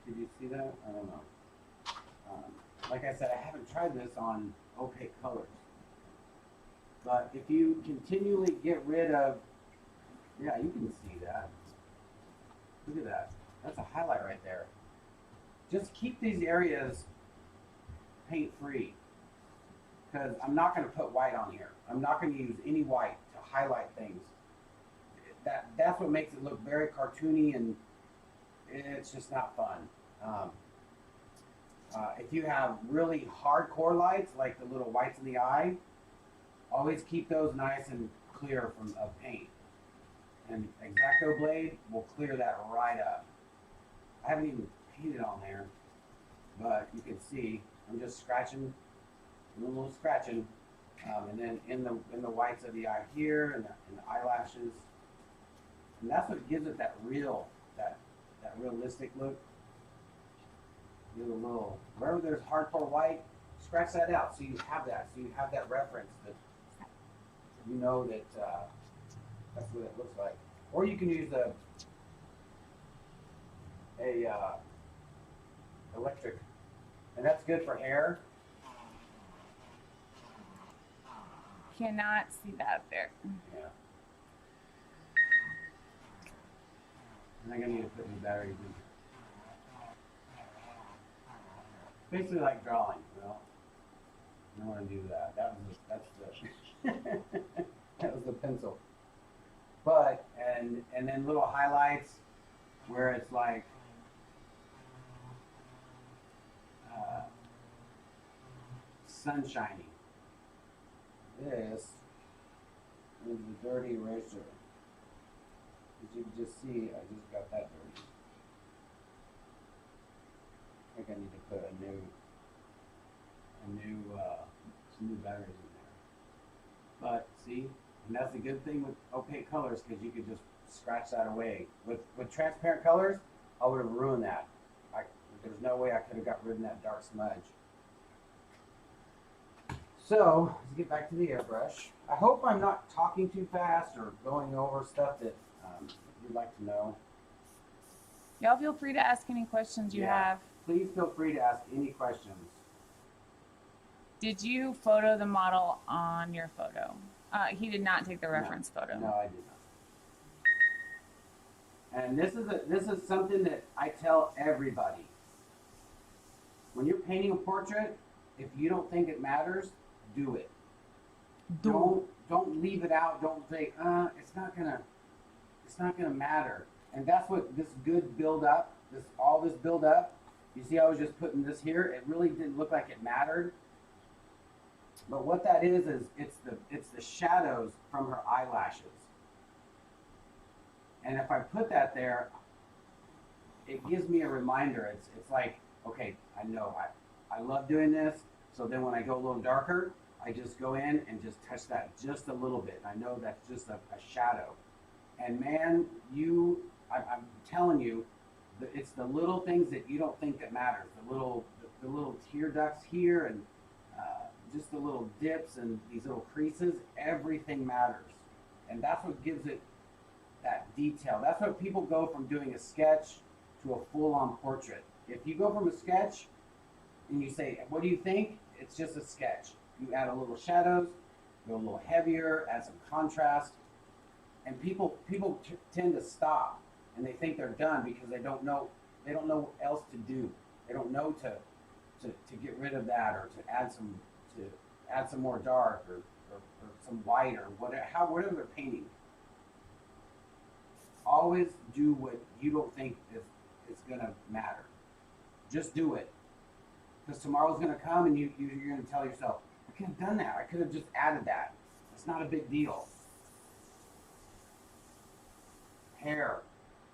Did you see that? I don't know. Like I said, I haven't tried this on opaque colors. But if you continually get rid of, yeah, you can see that. Look at that. That's a highlight right there. Just keep these areas paint free. Because I'm not going to put white on here. I'm not going to use any white to highlight things. That's what makes it look very cartoony, and it's just not fun. If you have really hardcore lights, like the little whites in the eye, always keep those nice and clear of paint. And X-Acto blade will clear that right up. I haven't even painted on there, but you can see I'm just scratching, a little scratching, and then in the whites of the eye here, and the eyelashes, and that's what gives it that realistic look. Do a little, wherever there's hardcore white, scratch that out so you have that. So you have that reference that you know that that's what it looks like. Or you can use a electric, and that's good for hair. Cannot see that there. Yeah. I think I need to put new batteries in. Basically like drawing, you know. I don't want to do that. That was the pencil. But and then little highlights where it's like sunshiny. This is the dirty eraser. As you can just see, I just got that dirty. I think I need to put some new batteries in there. But see, and that's the good thing with opaque colors, because you could just scratch that away. With transparent colors, I would have ruined that. There's no way I could have got rid of that dark smudge. So let's get back to the airbrush. I hope I'm not talking too fast or going over stuff that you'd like to know. Y'all feel free to ask any questions you have. Please feel free to ask any questions. Did you photo the model on your photo? He did not take the reference photo. No, I did not. And this is something that I tell everybody. When you're painting a portrait, if you don't think it matters, do it. Don't leave it out. Don't think, it's not gonna matter. And that's what this good build up, all this build up. You see, I was just putting this here. It really didn't look like it mattered. But what that is it's the shadows from her eyelashes. And if I put that there, it gives me a reminder. It's like, okay, I know I love doing this. So then when I go a little darker, I just go in and just touch that just a little bit. I know that's just a shadow. And man, I'm telling you, it's the little things that you don't think that matters. The little tear ducts here, and just the little dips and these little creases. Everything matters, and that's what gives it that detail. That's what people go from doing a sketch to a full-on portrait. If you go from a sketch and you say, "What do you think?" It's just a sketch. You add a little shadows, go a little heavier, add some contrast, and people tend to stop. And they think they're done because they don't know what else to do. They don't know to get rid of that, or to add some more dark, or some white, or whatever they're painting. Always do what you don't think is gonna matter. Just do it. Because tomorrow's gonna come and you're gonna tell yourself, I could have done that. I could have just added that. It's not a big deal. Hair.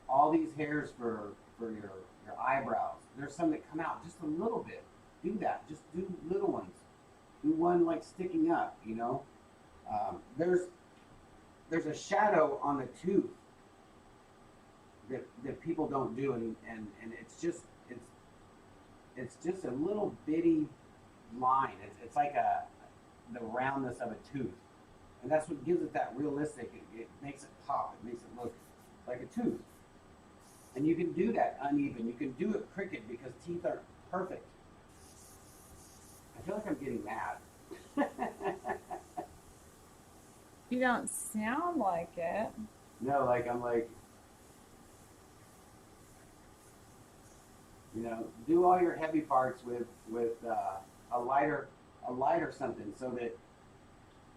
All these hairs for your eyebrows. There's some that come out just a little bit. Do that. Just do little ones. Do one like sticking up, you know. There's a shadow on the tooth that people don't do, and it's just a little bitty line. It's like the roundness of a tooth, and that's what gives it that realistic. It makes it pop. It makes it look like a tooth. And you can do that uneven. You can do it crooked because teeth aren't perfect. I feel like I'm getting mad. You don't sound like it. No, like I'm like, you know, do all your heavy parts with a lighter something, so that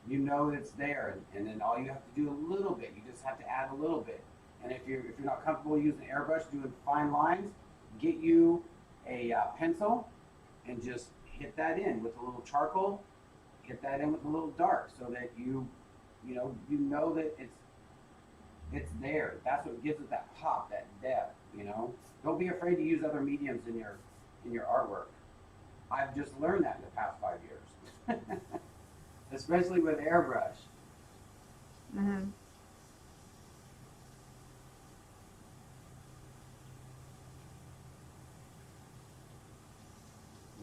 you know it's there, and then all you have to do a little bit. You just have to add a little bit. And if you're not comfortable using airbrush doing fine lines, get you a pencil and just hit that in with a little charcoal. Hit that in with a little dark, so that you know that it's there. That's what gives it that pop, that depth. You know, don't be afraid to use other mediums in your artwork. I've just learned that in the past 5 years, especially with airbrush. Mm-hmm.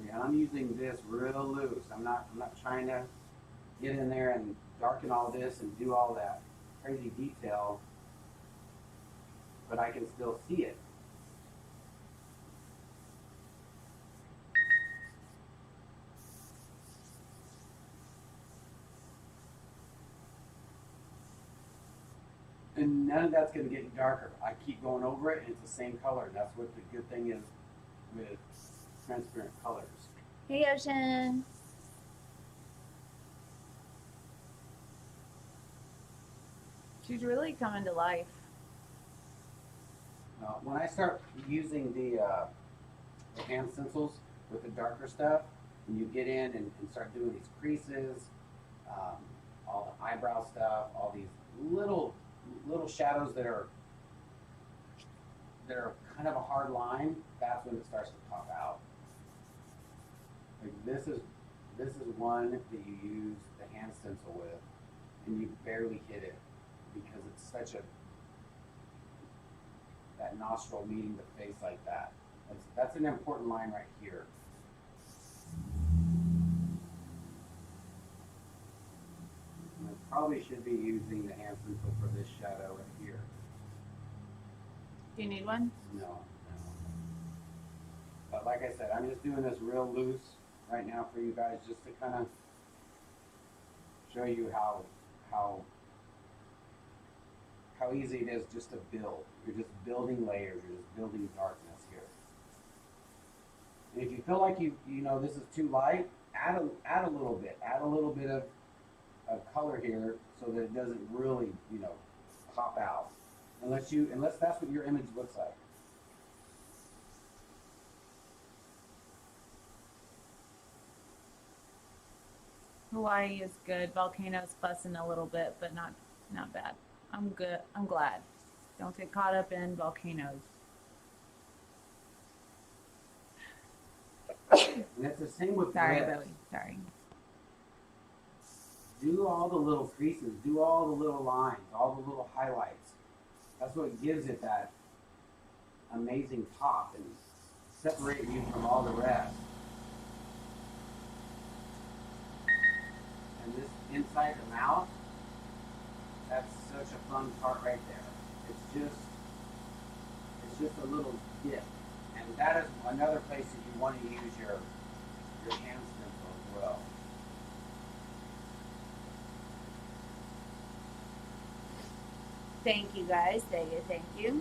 Yeah, I'm using this real loose. I'm not trying to get in there and darken all this and do all that crazy detail, but I can still see it. And none of that's going to get darker. I keep going over it, and it's the same color. And that's what the good thing is with transparent colors. Hey, Ocean. She's really coming to life. When I start using the hand stencils with the darker stuff, and you get in and start doing these creases, all the eyebrow stuff, all these little shadows that are kind of a hard line, that's when it starts to pop out. Like this is one that you use the hand stencil with, and you barely hit it because it's such that nostril meeting the face like that. That's an important line right here. And I probably should be using the hand stencil for this shadow right here. Do you need one? No. But like I said, I'm just doing this real loose right now for you guys, just to kind of show you how easy it is just to build. You're just building layers. You're just building darkness here. And if you feel like you know this is too light, add a little bit. Add a little bit of color here, so that it doesn't really pop out. Unless that's what your image looks like. Hawaii is good. Volcanoes fussing a little bit, but not bad. I'm good. I'm glad. Don't get caught up in volcanoes. And it's the same with Sorry, lips. Bowie. Sorry. Do all the little creases. Do all the little lines. All the little highlights. That's what gives it that amazing pop and separate you from all the rest. And this inside the mouth, that's such a fun part right there. It's just a little dip. And that is another place that you want to use your hand stencil as well. Thank you, guys. Thank you.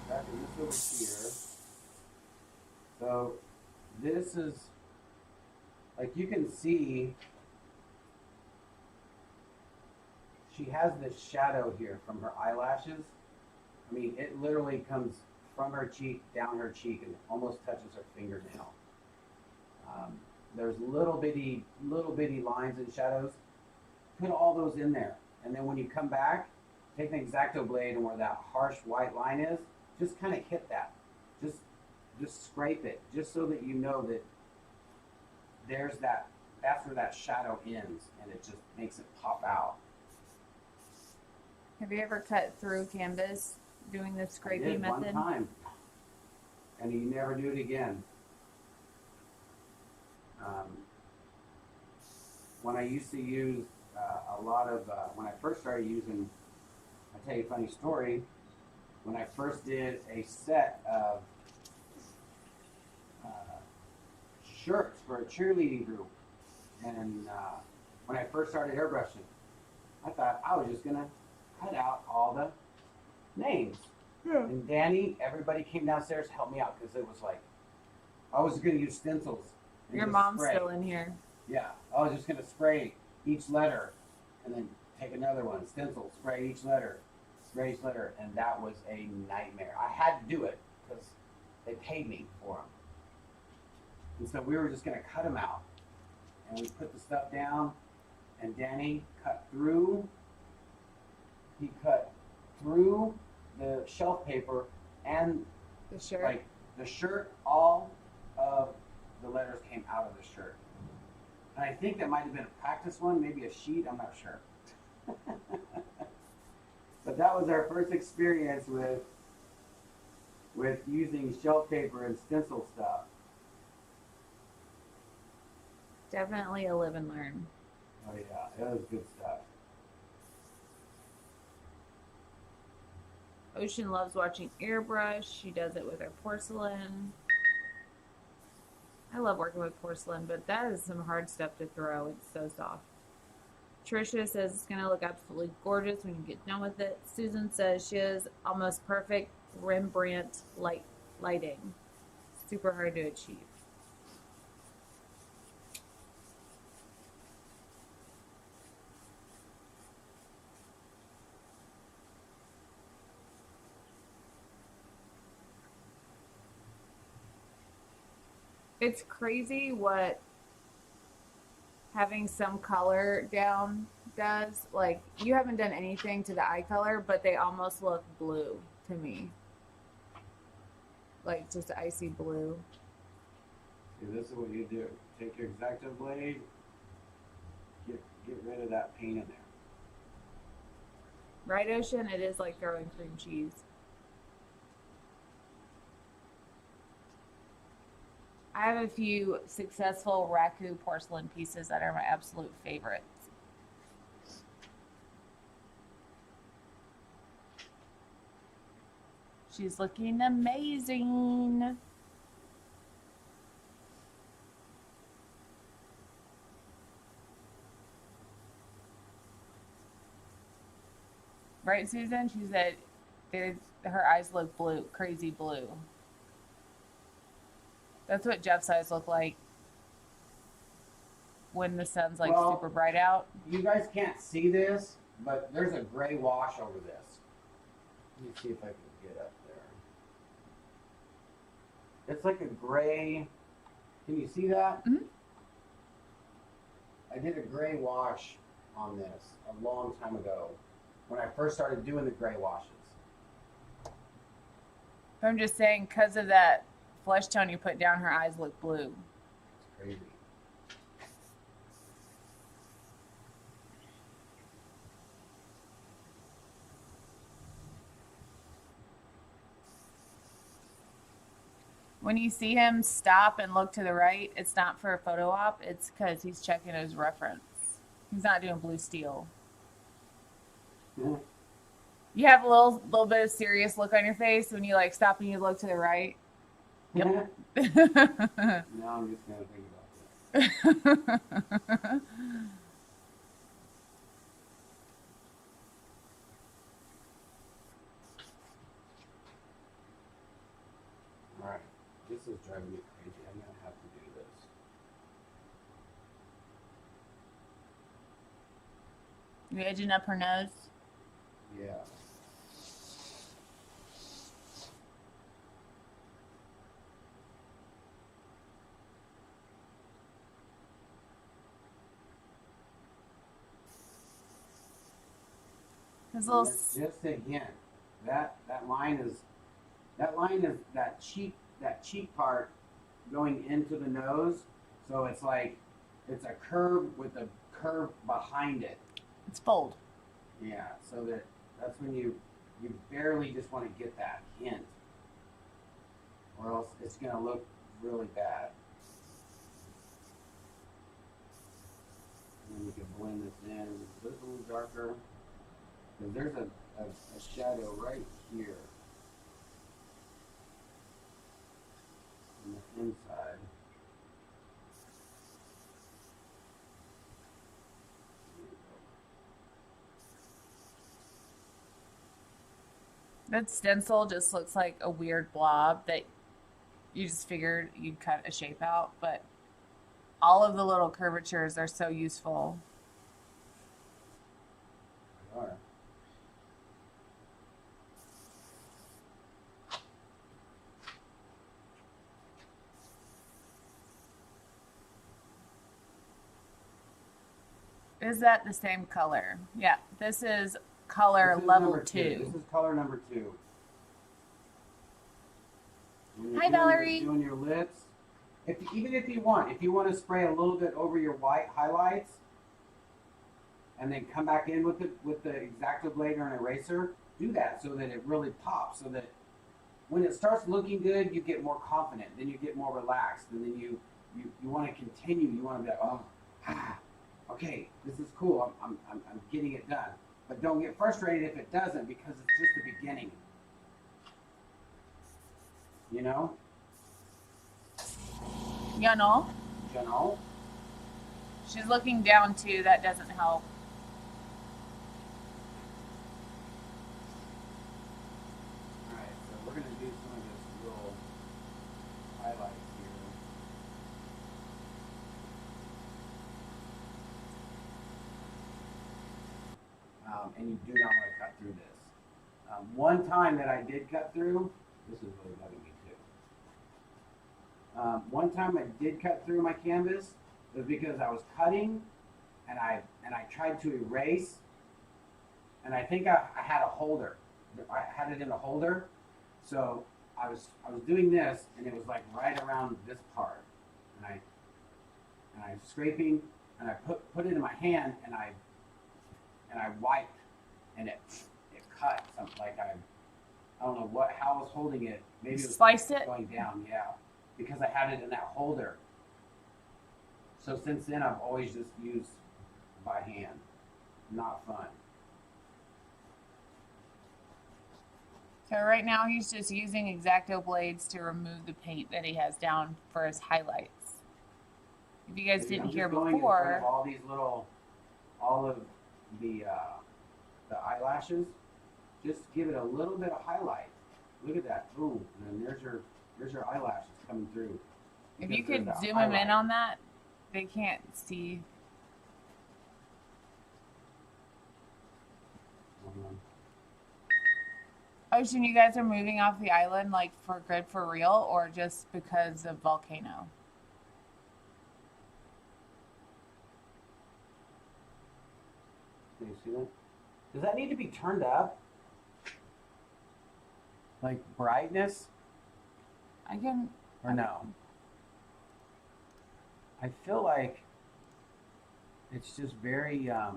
Back in this over here. So this is, like you can see, she has this shadow here from her eyelashes. I mean, it literally comes from her cheek, down her cheek, and almost touches her fingernail. There's little bitty lines and shadows. Put all those in there. And then when you come back, take an X-Acto blade, and where that harsh white line is, just kind of hit that. Just scrape it, just so that you know that there's that that's where that shadow ends, and it just makes it pop out. Have you ever cut through canvas doing the I scraping did method? one time, and you never do it again. When I used to use a lot of, when I first started using, I'll tell you a funny story. When I first did a set of shirts for a cheerleading group, and when I first started airbrushing, I thought I was just gonna cut out all the names. Yeah. And Danny, everybody came downstairs to help me out because it was like I was gonna use stencils. And Your just mom's spray. still in here. Yeah, I was just gonna spray each letter, and then take another one, stencil, spray each letter, and that was a nightmare. I had to do it because they paid me for them. And so we were just gonna cut them out, and we put the stuff down, and Danny cut through. He cut through the shelf paper and The shirt. like the shirt. All of the letters came out of the shirt, and I think that might have been a practice one, maybe a sheet. I'm not sure. But that was our first experience with using shelf paper and stencil stuff. Definitely a live and learn. Oh yeah, it was good stuff. Ocean loves watching airbrush. She does it with her porcelain. I love working with porcelain, but that is some hard stuff to throw. It's so soft. Trisha says it's going to look absolutely gorgeous when you get done with it. Susan says she has almost perfect Rembrandt lighting. Super hard to achieve. It's crazy what having some color down does. Like, you haven't done anything to the eye color, but they almost look blue to me. Like, just icy blue. See, this is what you do. Take your X-Acto blade, get rid of that paint in there. Right, Ocean? It is like throwing cream cheese. I have a few successful raku porcelain pieces that are my absolute favorites. She's looking amazing. Right, Susan? She said her eyes look blue, crazy blue. That's what Jeff's eyes look like when the sun's like Well, super bright out. You guys can't see this, but there's a gray wash over this. Let me see if I can get up there. It's like a gray. Can you see that? Mhm. I did a gray wash on this a long time ago when I first started doing the gray washes. I'm just saying, because of that flesh tone you put down, her eyes look blue. It's crazy. When you see him stop and look to the right, it's not for a photo op. It's because he's checking his reference. He's not doing blue steel. Yeah. You have a little bit of serious look on your face when you like stop and you look to the right. Yep. Now I'm just gonna think about this. Alright, this is driving me crazy. I'm gonna have to do this. You edging up her nose? Yeah. His And little. that's just a hint. That line is that cheek part going into the nose. So it's like it's a curve with a curve behind it. It's bold. Yeah, so that's when you barely just want to get that hint, or else it's gonna look really bad. And then you can blend this in. This a little darker, because there's a shadow right here on the inside. That stencil just looks like a weird blob that you just figured you'd cut a shape out, but all of the little curvatures are so useful. They are. Is that the same color? Yeah, this is color This is level number 2. This is color number 2. When you're Hi, Valerie. Doing your lips, even if you want to spray a little bit over your white highlights, and then come back in with the X-Acto blade or an eraser, do that so that it really pops. So that when it starts looking good, you get more confident. Then you get more relaxed, and then you want to continue. You want to be like, oh, okay, this is cool. I'm getting it done. But don't get frustrated if it doesn't, because it's just the beginning. You know? You know? You know? She's looking down too. That doesn't help. Alright, so we're going to do some of this little highlights here. And you do not want to cut through this. One time that I did cut through, this is really bugging me too. One time I did cut through my canvas was because I was cutting and I tried to erase, and I think I had a holder. I had it in a holder, so I was doing this, and it was like right around this part, and I was scraping, and I put it in my hand, and I wiped, and it cut something, like I don't know how I was holding it. Maybe it was Sliced it? going down, yeah, because I had it in that holder. So since then, I've always just used by hand. Not fun. So right now he's just using X-Acto blades to remove the paint that he has down for his highlights. If you guys didn't hear going in front before, of all these little, all of the eyelashes, just give it a little bit of highlight. Look at that, boom, and then there's your eyelashes coming through. if you Because could there's a zoom him in highlight. on that, they can't see. Mhm. Ocean, you guys are moving off the island like for good for real, or just because of volcano? Can you see that? Does that need to be turned up? Like brightness, I can. or no? I feel like it's just very, yeah.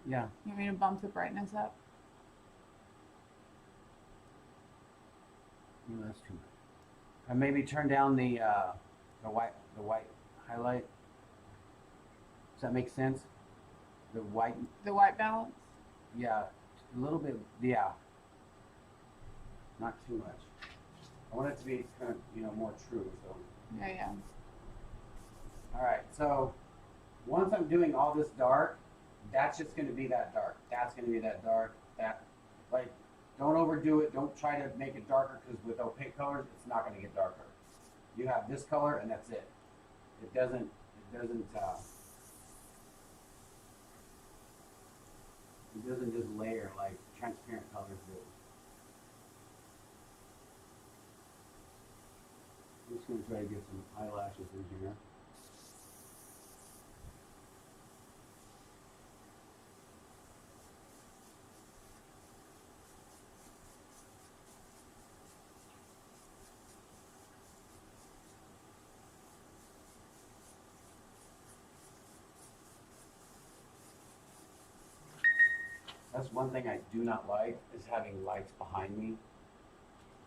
You want me to bump the brightness up? No, that's too much. Maybe turn down the white highlight. Does that make sense? The white, The white balance? yeah, a little bit, yeah. Not too much. I want it to be kind of, more true. So, Yeah, yeah. all right. So, once I'm doing all this dark, that's just going to be that dark. That's going to be that dark. Don't overdo it. Don't try to make it darker, because with opaque colors, it's not going to get darker. You have this color, and that's it. It doesn't just layer like transparent colors do. I'm just going to try to get some eyelashes in here. That's one thing I do not like is having lights behind me.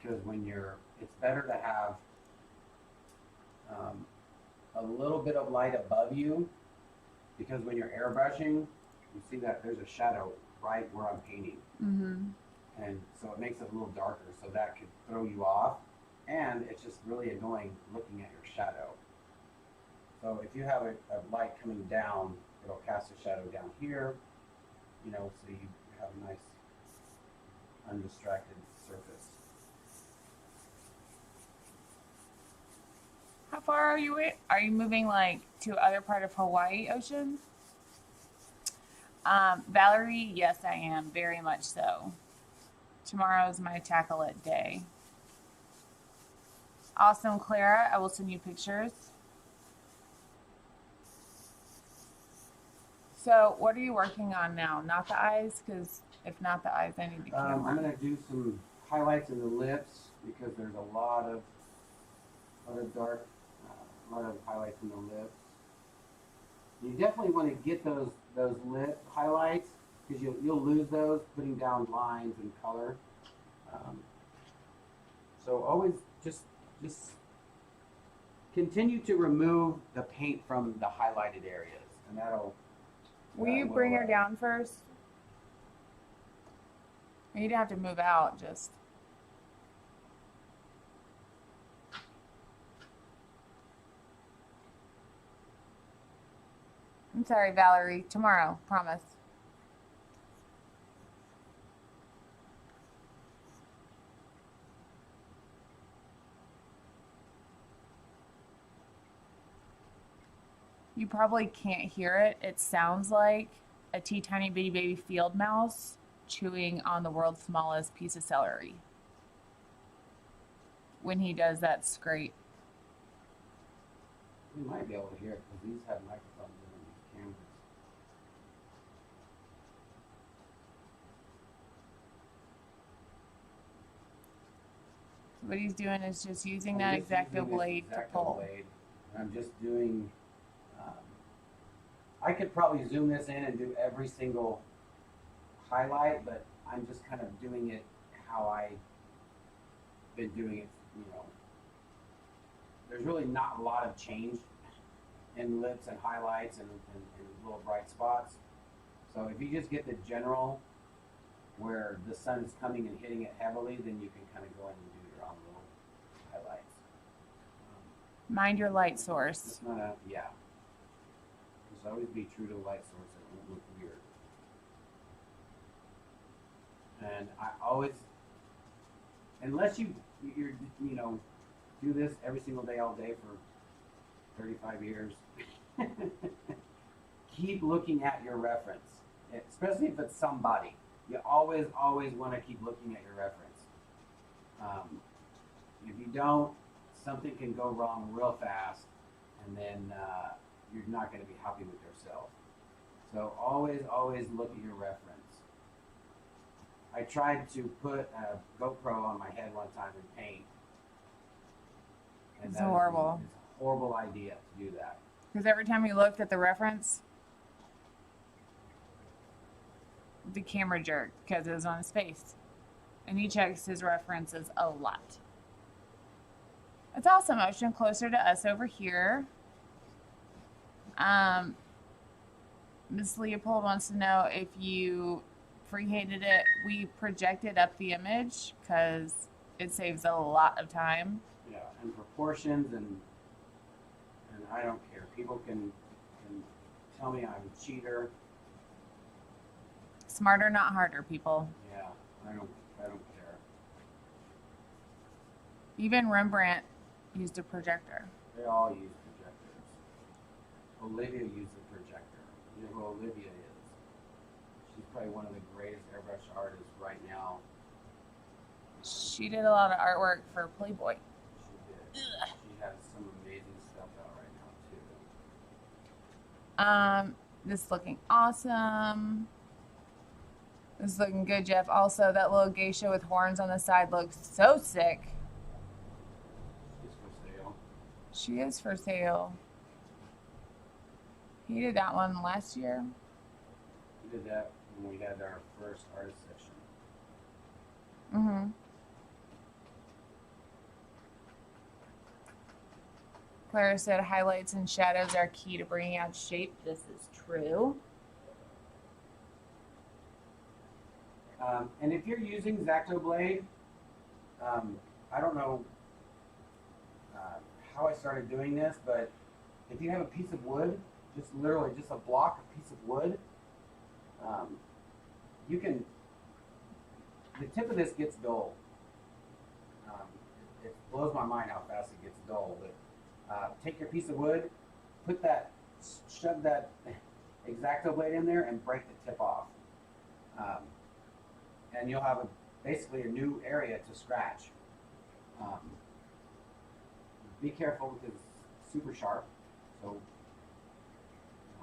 Because it's better to have a little bit of light above you. Because when you're airbrushing, you see that there's a shadow right where I'm painting. Mm-hmm. And so it makes it a little darker. So that could throw you off. And it's just really annoying looking at your shadow. So if you have a light coming down, it'll cast a shadow down here, you know, so you have a nice undistracted surface. How far are you in? Are you moving like to other part of Hawaii ocean? Valerie, yes, I am. Very much so. Tomorrow's my tackle it day. Awesome, Clara. I will send you pictures. So, what are you working on now? Not the eyes? Because if not the eyes, I need the camera. I'm going to do some highlights in the lips because there's a lot of dark, a lot of highlights in the lips. You definitely want to get those lip highlights because you'll lose those putting down lines and color. So always just continue to remove the paint from the highlighted areas, and that'll. Will you bring her down first? You don't have to move out, just. I'm sorry, Valerie. Tomorrow, promise. You probably can't hear it. It sounds like a teeny bitty baby field mouse chewing on the world's smallest piece of celery. When he does that scrape. You might be able to hear it because these have microphones in these cameras. So what he's doing is just using that X-Acto blade to pull. I'm just doing. I could probably zoom this in and do every single highlight, but I'm just kind of doing it how I've been doing it, you know. There's really not a lot of change in lips and highlights and little bright spots. So if you just get the general where the sun is coming and hitting it heavily, then you can kind of go in and do your own little highlights. Mind your light source. It's not a, yeah. Just always be true to the light source. It won't look weird. And I always, unless you know, do this every single day, all day for 35 years, keep looking at your reference, especially if it's somebody. You always want to keep looking at your reference. If you don't, something can go wrong real fast, and then you're not going to be happy with yourself. So always look at your reference. I tried to put a GoPro on my head one time and paint. And it's horrible. It's a horrible idea to do that. Because every time you looked at the reference, the camera jerked because it was on his face. And he checks his references a lot. It's awesome. Ocean closer to us over here. Miss Leopold wants to know if you freehanded it. We projected up the image because it saves a lot of time. Yeah, and proportions and I don't care. People can tell me I'm a cheater. Smarter, not harder, people. Yeah, I don't care. Even Rembrandt used a projector. They all use projectors. Olivia used a projector. You know who Olivia is? She's probably one of the greatest airbrush artists right now. She did a lot of artwork for Playboy. She did. She has some amazing stuff out right now too. This is looking awesome. This is looking good, Jeff. Also, that little geisha with horns on the side looks so sick. She's for sale. She is for sale. He did that one last year. He did that when we had our first artist session. Mm-hmm. Clara said highlights and shadows are key to bringing out shape. This is true. And if you're using X-Acto blade, I don't know how I started doing this, but if you have a piece of wood, just literally just a block, a piece of wood, you can, the tip of this gets dull. It blows my mind how fast it gets dull, but take your piece of wood, put that, shove that X-Acto blade in there and break the tip off. And you'll have basically a new area to scratch. Be careful because it's super sharp, so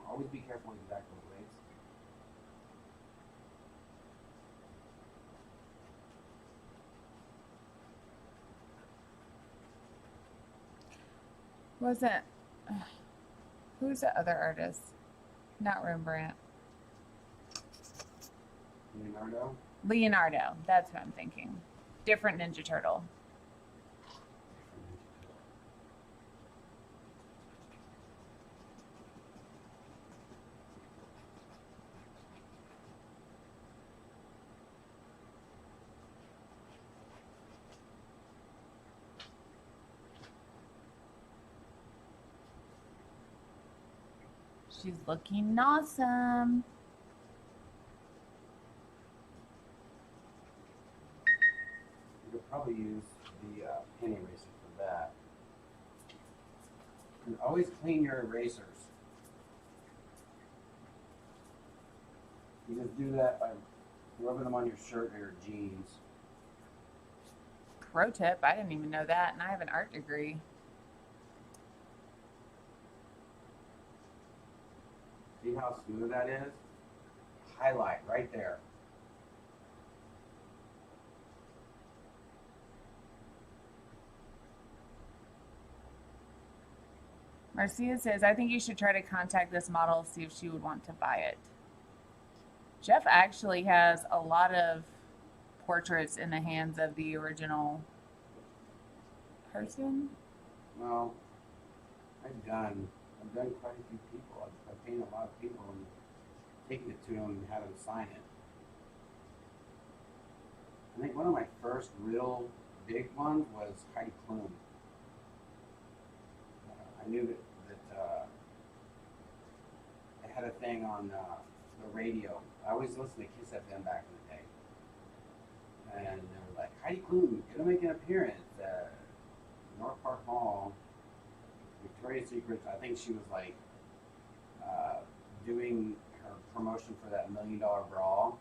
always be careful with X-Acto blades. Who's the other artist? Not Rembrandt. Leonardo, that's what I'm thinking. Different Ninja Turtle. She's looking awesome. You could probably use the pen eraser for that. And always clean your erasers. You just do that by rubbing them on your shirt or your jeans. Pro tip, I didn't even know that, and I have an art degree. See how smooth that is? Highlight right there. Marcia says, I think you should try to contact this model, see if she would want to buy it. Jeff actually has a lot of portraits in the hands of the original person. Well, I've done quite a few people. I've painted a lot of people and taken it to them and had them sign it. I think one of my first real big ones was Heidi Klum. I knew that they had a thing on the radio. I always listened to Kiss FM back in the day. And they were like, Heidi Klum, gonna make an appearance at North Park Mall, Victoria's Secret. I think she was like doing her promotion for that $1 Million Bra,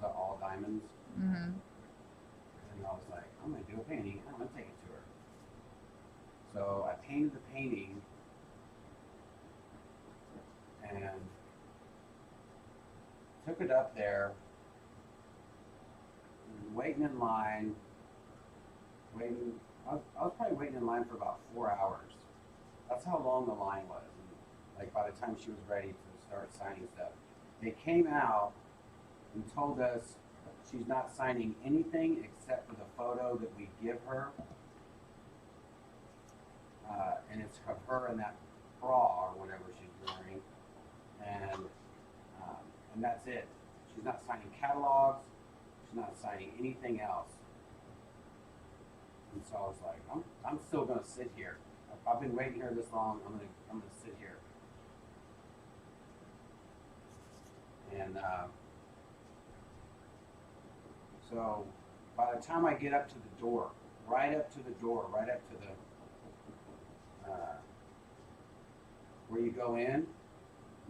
the all diamonds. Mm-hmm. And I was like, I'm gonna do a painting. I'm gonna take it to her. So I painted the painting and took it up there, waiting in line, I was probably waiting in line for about 4 hours. That's how long the line was. And like by the time she was ready to start signing stuff, they came out and told us she's not signing anything except for the photo that we give her. And it's of her in that bra or whatever she's wearing. And that's it. She's not signing catalogs. She's not signing anything else. And so I was like, I'm still gonna sit here. I've been waiting here this long. I'm gonna sit here. And so by the time I get up to the door, right up to the where you go in,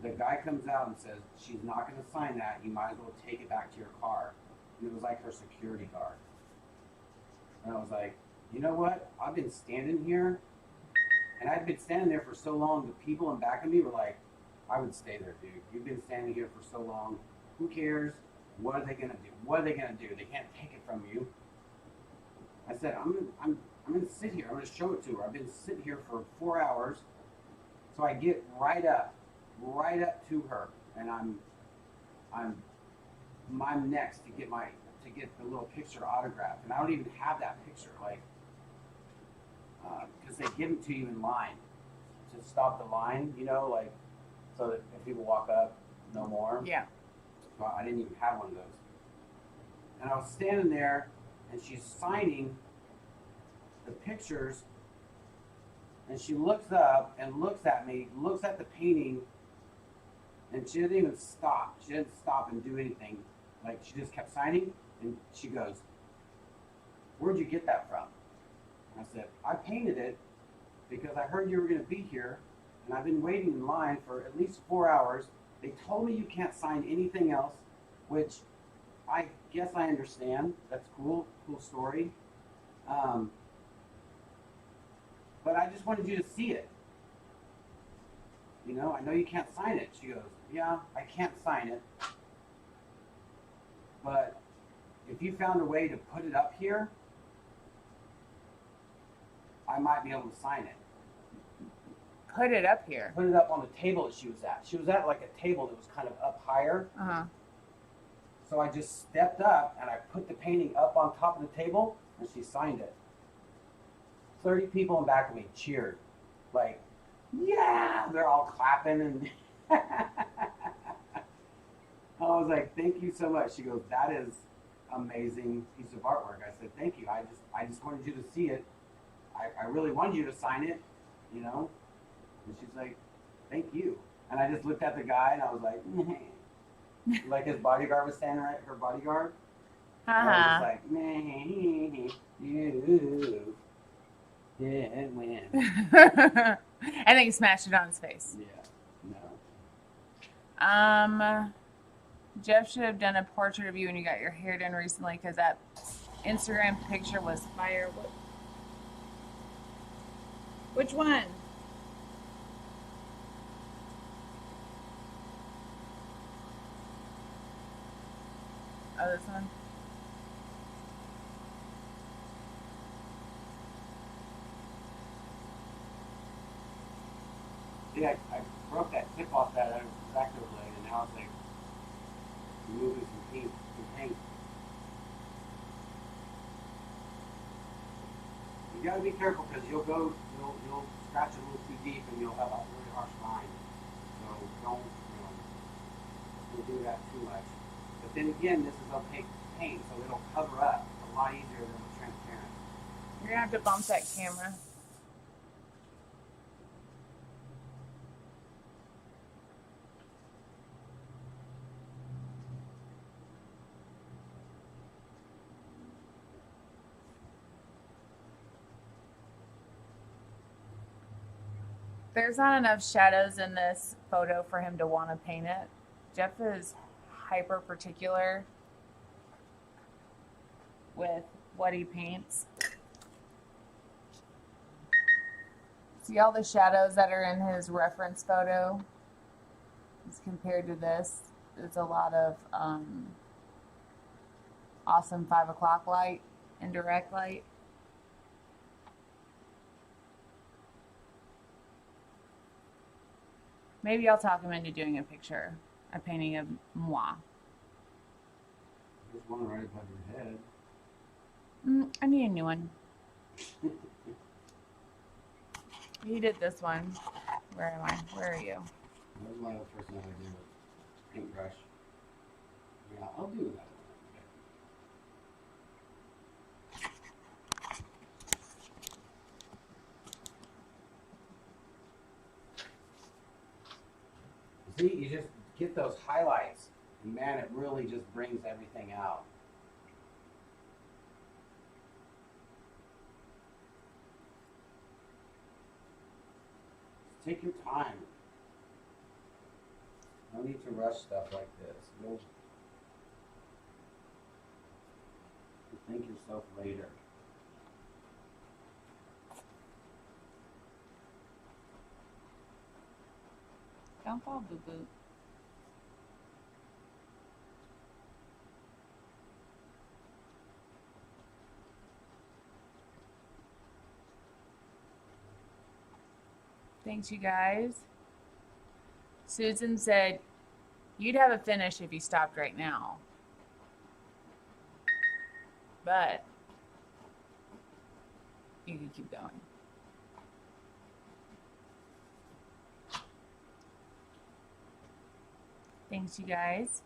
the guy comes out and says, she's not going to sign that. You might as well take it back to your car. And it was like her security guard. And I was like, you know what? I've been standing here, and I've been standing there for so long, the people in back of me were like, I would stay there, dude. You've been standing here for so long. Who cares? What are they going to do? What are they going to do? They can't take it from you. I said, I'm going to sit here. I'm going to show it to her. I've been sitting here for 4 hours. So I get right up to her, and I'm I'm next to get the little picture autographed, and I don't even have that picture, like, because they give them to you in line to stop the line, you know, like, so that if people walk up, no more. Yeah. Well, I didn't even have one of those, and I was standing there, and she's signing the pictures, and she looks up and looks at me, looks at the painting, and she didn't even stop. She didn't stop and do anything. Like, she just kept signing, and she goes, "Where'd you get that from?" And I said, "I painted it because I heard you were going to be here, and I've been waiting in line for at least 4 hours. They told me you can't sign anything else," which I guess I understand. That's cool story. But I just wanted you to see it. You know, I know you can't sign it. She goes, "Yeah, I can't sign it. But if you found a way to put it up here, I might be able to sign it." Put it up here. Put it up on the table that she was at. She was at like a table that was kind of up higher. Uh-huh. So I just stepped up and I put the painting up on top of the table and she signed it. 30 people in back of me cheered. Like, yeah! They're all clapping and I was like, "Thank you so much." She goes, "That is amazing piece of artwork." I said, "Thank you. I just wanted you to see it. I really wanted you to sign it, you know?" And she's like, "Thank you." And I just looked at the guy and I was like, like his bodyguard was standing right, her bodyguard. And I was just like, "You didn't win." And then you smashed it on his face. Yeah, no. Jeff should have done a portrait of you when you got your hair done recently, because that Instagram picture was fire. Which one? Oh, this one? Yeah, I broke that tip off that Exacto blade, and now it's like removing some paint. You gotta be careful because you'll scratch a little too deep and you'll have a really harsh line. So don't do that too much. But then again, this is opaque paint, so it'll cover up a lot easier than transparent. You're gonna have to bump that camera. There's not enough shadows in this photo for him to want to paint it. Jeff is hyper particular with what he paints. See all the shadows that are in his reference photo? As compared to this, there's a lot of awesome 5 o'clock light, indirect light. Maybe I'll talk him into doing a painting of moi. There's one right above your head. I need a new one. He did this one. Where am I? Where are you? That was my other person that I did with paintbrush. Yeah, I'll do that. See, you just get those highlights, and man, it really just brings everything out. Just take your time. No need to rush stuff like this. You'll thank yourself later. Don't fall, boo-boo. Thanks, you guys. Susan said, "You'd have a finish if you stopped right now." but you can keep going. Thanks, you guys.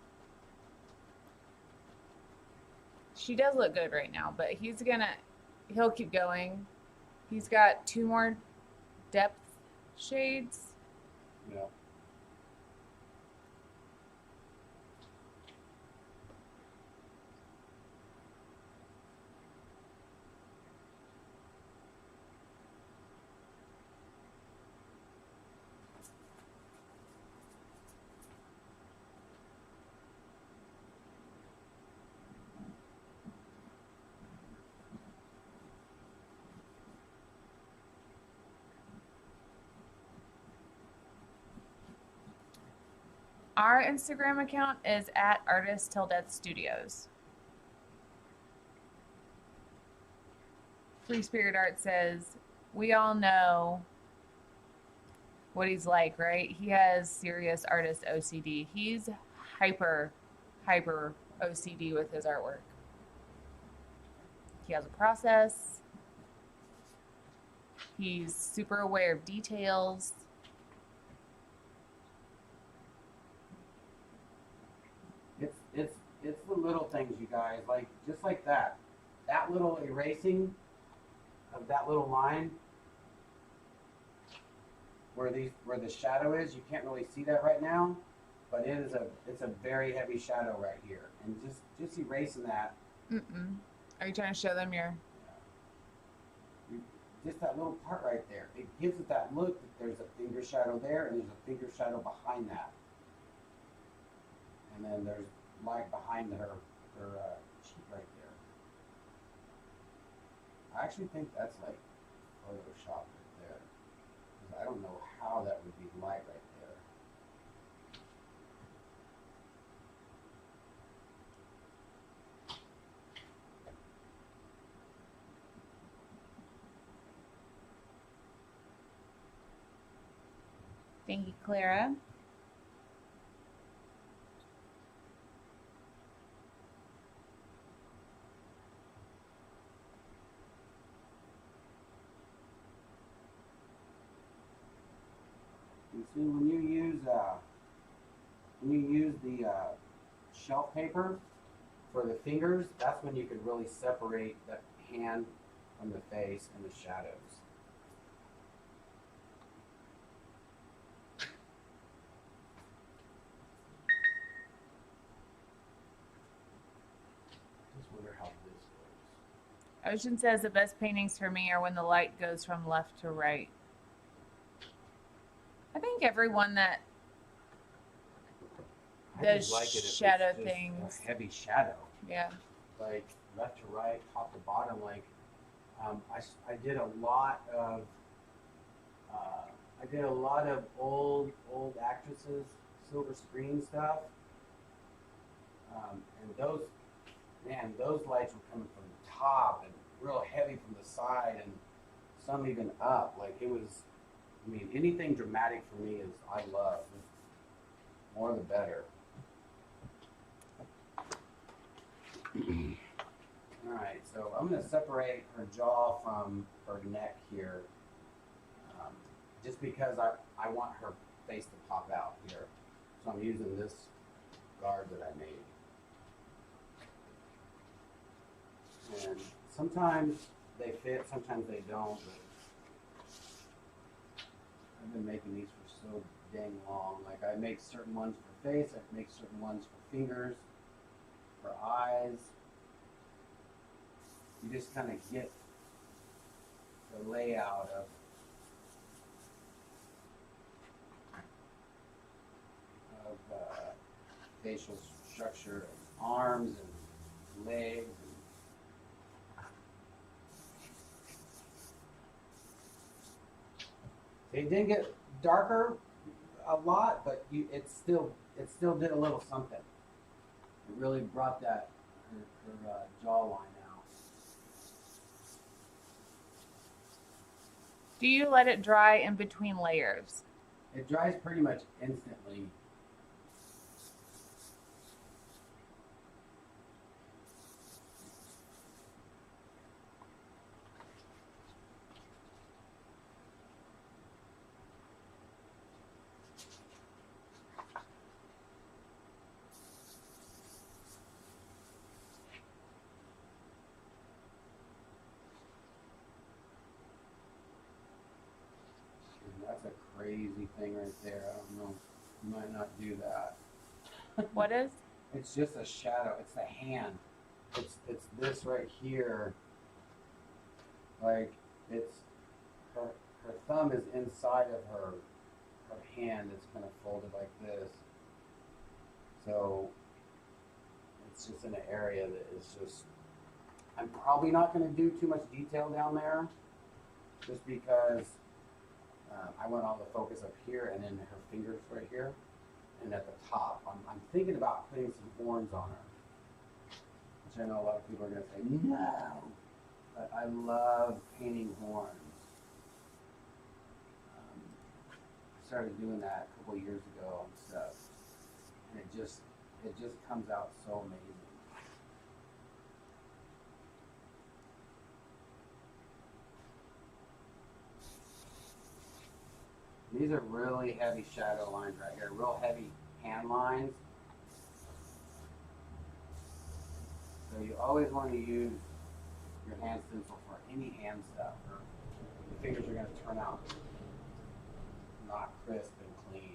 She does look good right now, but he'll keep going. He's got 2 more depth shades. Yeah. Our Instagram account is at Artist Till Death Studios. Free Spirit Art says, we all know what he's like, right? He has serious artist OCD. He's hyper OCD with his artwork. He has a process. He's super aware of details. It's the little things, you guys, like just like that. That little erasing of that little line where the shadow is, you can't really see that right now, but it's a very heavy shadow right here. And just erasing that. Are you trying to show them your just that little part right there. It gives it that look that there's a finger shadow there and there's a finger shadow behind that. And then there's light behind her cheek right there. I actually think that's like Photoshop right there. Because I don't know how that would be light right there. Thank you, Clara. You see, when you use the shelf paper for the fingers, that's when you could really separate the hand from the face and the shadows. Just wonder how this goes. Ocean says the best paintings for me are when the light goes from left to right. I think everyone that I does just like it if it's shadow just things. a heavy shadow. Yeah. Like left to right, top to bottom. Like I did a lot of old actresses silver screen stuff, and those lights were coming from the top and real heavy from the side and some even up. Like it was. I mean, anything dramatic for me is I love. More the better. All right, so I'm going to separate her jaw from her neck here, just because I want her face to pop out here. So I'm using this guard that I made. And sometimes they fit, sometimes they don't. But I've been making these for so dang long. Like I make certain ones for face, I make certain ones for fingers, for eyes. You just kind of get the layout of facial structure, and arms and legs. It did get darker a lot, but it still did a little something. It really brought that her jawline out. Do you let it dry in between layers? It dries pretty much instantly. lazy thing right there. I don't know. You might not do that. What is? It's just a shadow. It's the hand. It's this right here. Like it's her thumb is inside of her hand. It's kind of folded like this. So it's just in an area that is just. I'm probably not going to do too much detail down there, just because I want all the focus up here and then her fingers right here and at the top. I'm thinking about putting some horns on her, which I know a lot of people are going to say no, but I love painting horns. I started doing that a couple years ago and stuff, and it just comes out so amazing. These are really heavy shadow lines right here, real heavy hand lines. So you always want to use your hand stencil for any hand stuff, or the fingers are going to turn out not crisp and clean.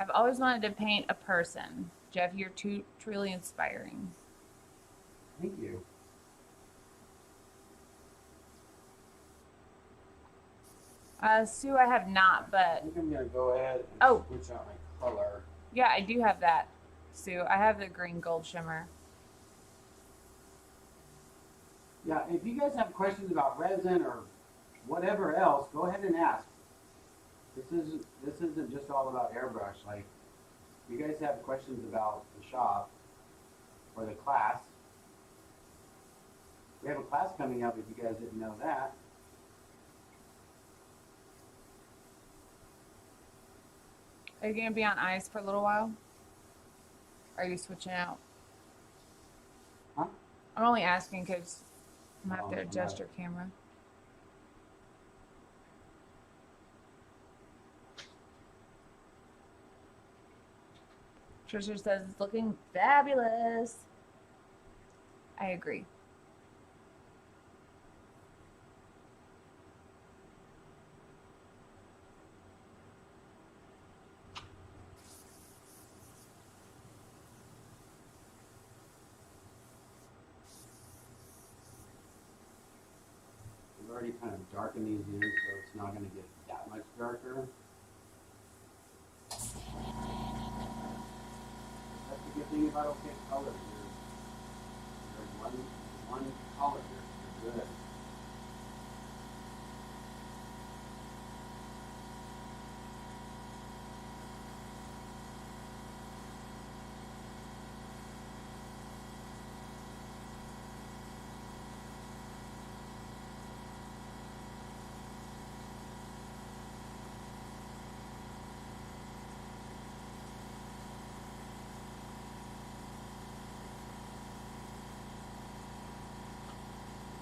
I've always wanted to paint a person. Jeff, you're truly inspiring. Thank you. Sue, I have not, I but think I'm going to go ahead and Oh. switch out my color. yeah, I do have that, Sue. I have the green gold shimmer. Yeah, if you guys have questions about resin or whatever else, go ahead and ask. This isn't just all about airbrush. Like, if you guys have questions about the shop or the class, we have a class coming up if you guys didn't know that. Are you going to be on ice for a little while? Are you switching out? Huh? I'm only asking because I'm going to have to I'm adjust not. your camera. Trisha says it's looking fabulous. I agree. We've already kind of darkened these in, so it's not going to get that much darker. That's the good thing about opaque color here. There's one color here. You're good.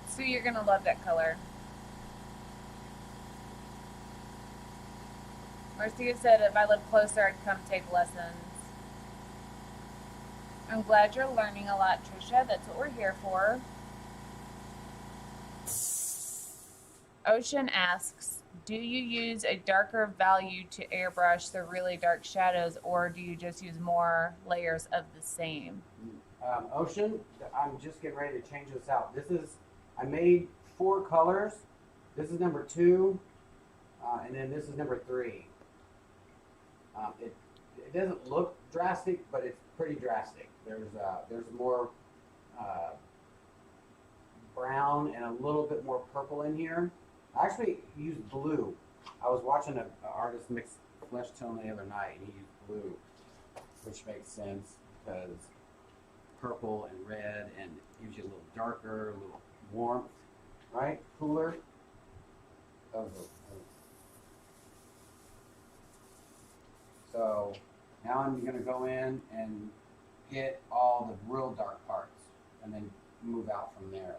Sue, you're going to love that color. Marcia said if I lived closer, I'd come take lessons. I'm glad you're learning a lot, Trisha. That's what we're here for. Ocean asks, do you use a darker value to airbrush the really dark shadows, or do you just use more layers of the same? Ocean, I'm just getting ready to change this out. I made 4 colors. This is number 2, and then this is number 3. It doesn't look drastic, but it's pretty drastic. There's more brown and a little bit more purple in here. I actually used blue. I was watching an artist mix flesh tone the other night, and he used blue, which makes sense because purple and red and gives you a little darker, a little warmth, right? Cooler. So now I'm going to go in and hit all the real dark parts and then move out from there.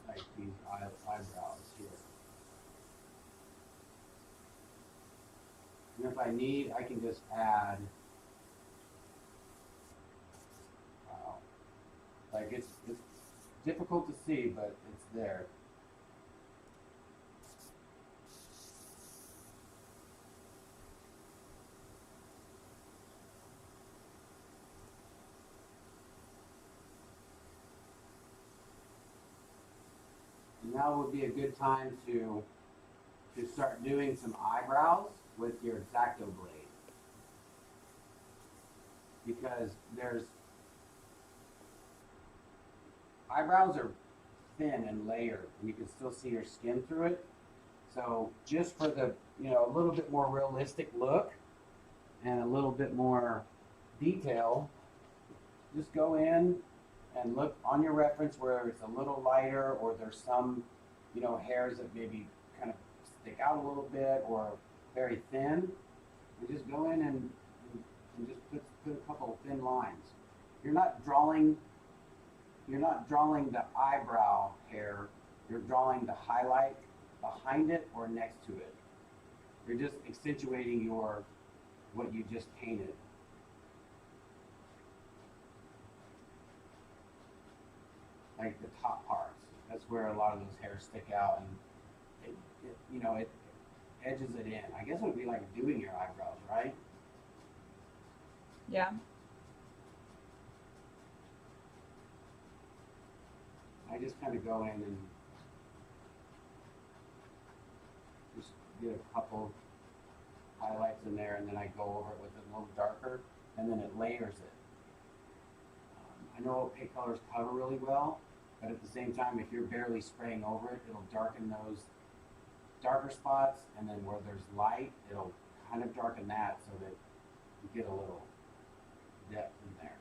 Like these eyebrows here. And if I need, I can just add, wow. Like it's difficult to see, but it's there. Now would be a good time to start doing some eyebrows with your X-Acto blade, because eyebrows are thin and layered, and you can still see your skin through it. So just for the a little bit more realistic look and a little bit more detail, just go in and look on your reference where it's a little lighter, or there's some, hairs that maybe kind of stick out a little bit or very thin. And just go in and just put a couple of thin lines. You're not drawing the eyebrow hair. You're drawing the highlight behind it or next to it. You're just accentuating what you just painted. Like the top parts. That's where a lot of those hairs stick out, and it edges it in. I guess it would be like doing your eyebrows, right? Yeah. I just kind of go in and just get a couple highlights in there, and then I go over it with it a little darker, and then it layers it. I know opaque colors cover really well, but at the same time, if you're barely spraying over it, it'll darken those darker spots, and then where there's light, it'll kind of darken that so that you get a little depth in there.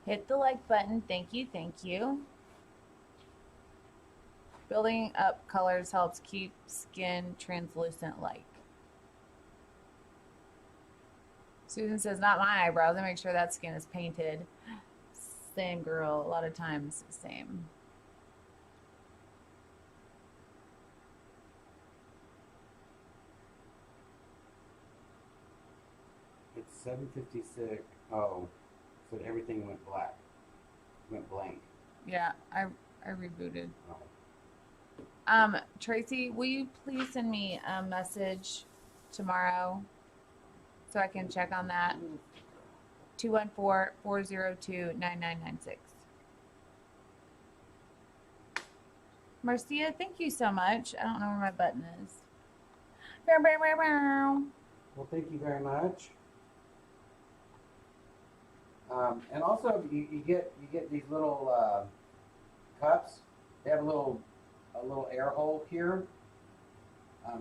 Hit the like button. Thank you. Thank you. Building up colors helps keep skin translucent like. Susan says, not my eyebrows. I make sure that skin is painted. Same girl. A lot of times, same. It's 7:56. Oh, so everything went black. Went blank. Yeah, I rebooted. Oh. Tracy, will you please send me a message tomorrow so I can check on that? 214-402-9996. Marcia, thank you so much. I don't know where my button is. Well, thank you very much. And also, you get these little cups. They have a little air hole here.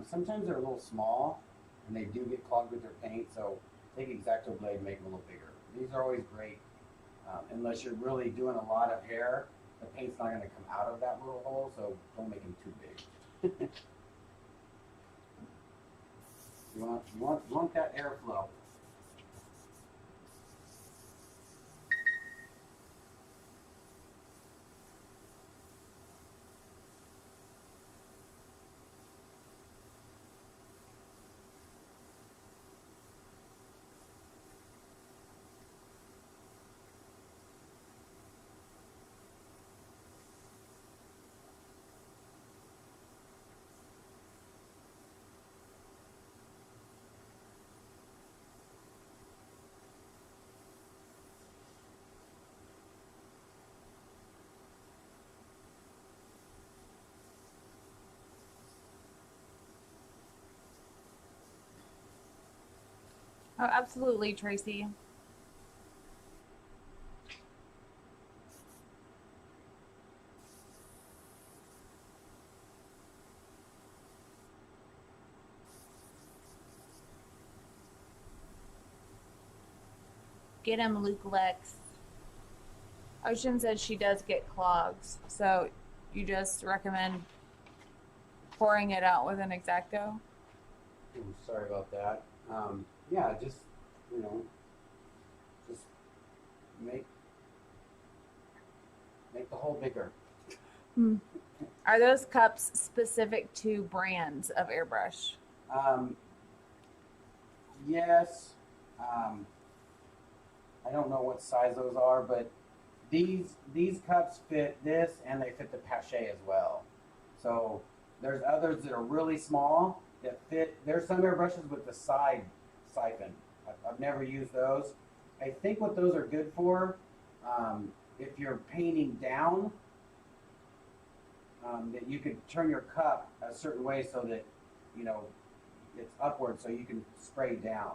Sometimes they're a little small, and they do get clogged with their paint. So take X-Acto blade and make them a little bigger. These are always great, unless you're really doing a lot of hair. The paint's not going to come out of that little hole, so don't make them too big. you want that airflow. Oh, absolutely, Tracy. Get him, Luke Lex. Ocean said she does get clogs, so you just recommend pouring it out with an X-Acto? Ooh, sorry about that. Yeah, just, you know, just make the hole bigger. Hmm. Are those cups specific to brands of airbrush? Yes. I don't know what size those are, but these cups fit this and they fit the Pache as well. So there's others that are really small that fit. There's some airbrushes with the side siphon. I've never used those. I think what those are good for, if you're painting down, that you could turn your cup a certain way so that, you know, it's upward so you can spray down,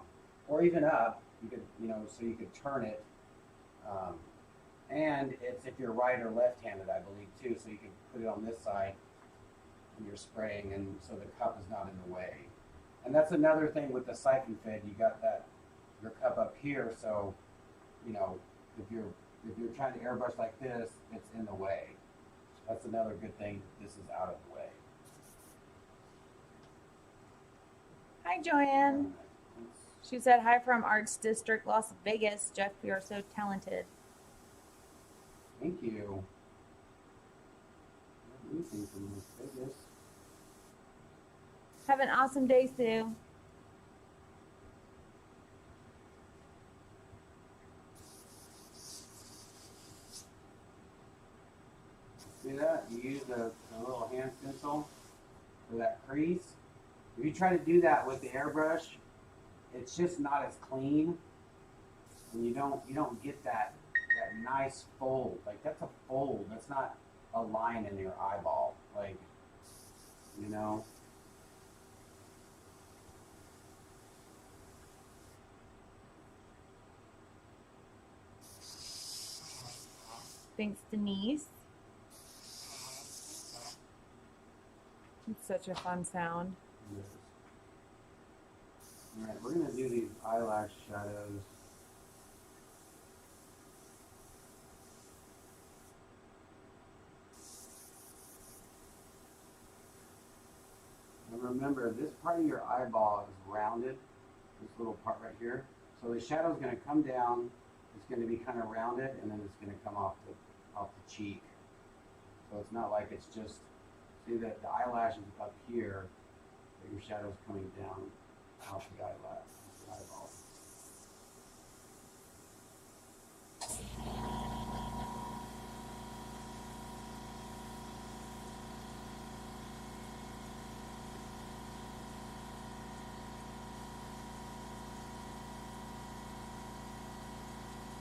or even up. You could, you know, so you could turn it. And it's if you're right or left-handed, I believe too. So you can put it on this side when you're spraying, and so the cup is not in the way. And that's another thing with the siphon fed. You got that your cup up here, so you know if you're trying to airbrush like this, it's in the way. That's another good thing. This is out of the way. Hi, Joanne. She said, hi from Arts District, Las Vegas. Jeff, you are so talented. Thank you. Anything from Las Vegas. Have an awesome day, Sue. See that? You use a little hand stencil for that crease. If you try to do that with the airbrush, it's just not as clean, and you don't get that nice fold. Like that's a fold. That's not a line in your eyeball. Like, you know. Thanks, Denise. It's such a fun sound. Yes. All right, we're gonna do these eyelash shadows. And remember, this part of your eyeball is rounded, this little part right here. So the shadow is going to come down, it's going to be kind of rounded, and then it's going to come off the cheek. So it's not like it's just, see that the eyelash is up here, but your shadow is coming down off the eyelash, the eyeball.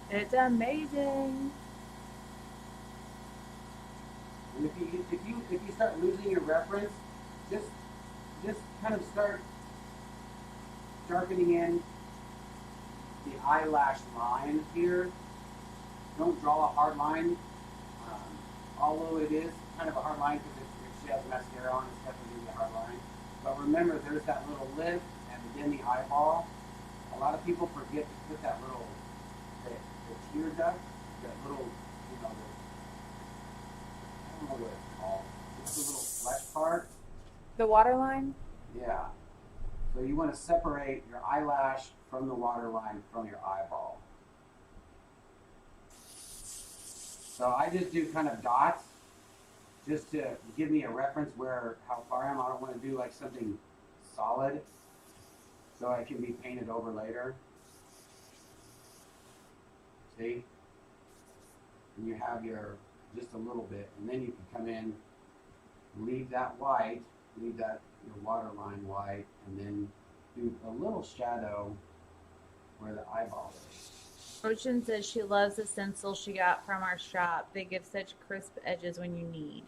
It's amazing. And if you start losing your reference, just kind of start darkening in the eyelash line here. Don't draw a hard line, although it is kind of a hard line because if she has mascara on, it's definitely a hard line. But remember, there's that little lip and then the eyeball. A lot of people forget to put that little the tear duct, that little, you know, I don't know what it's called. It's the little flesh part. The waterline? Yeah. So you want to separate your eyelash from the waterline from your eyeball. So I just do kind of dots just to give me a reference where how far I am. I don't want to do like something solid so it can be painted over later. See? And you have your, just a little bit, and then you can come in, leave that white, leave that your waterline white, and then do a little shadow where the eyeball is. Ocean says she loves the stencil she got from our shop. They give such crisp edges when you need.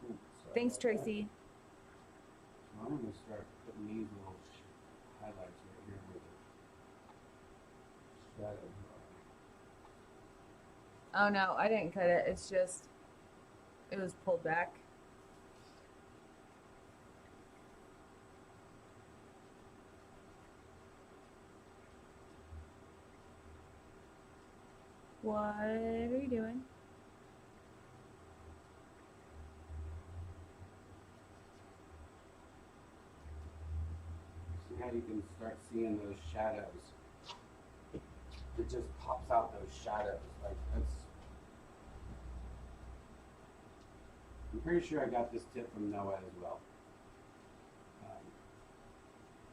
Ooh, Thanks, Tracy. So I'm gonna start putting these little highlights right here where the shadows are. Oh no, I didn't cut it. It's just, it was pulled back. What are you doing? See how you can start seeing those shadows? It just pops out those shadows. Like that's. I'm pretty sure I got this tip from Noah as well.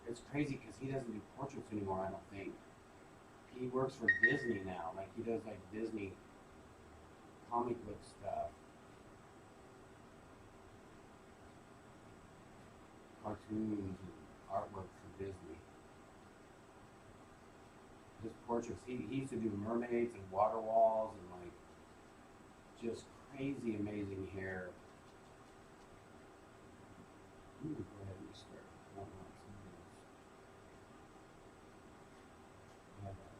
It's crazy because he doesn't do portraits anymore. I don't think. He works for Disney now. Like he does like Disney comic book stuff. Cartoons and artwork for Disney. His portraits, he used to do mermaids and water walls and like just crazy amazing hair. I'm gonna go ahead and start pulling out some of those eyelashes.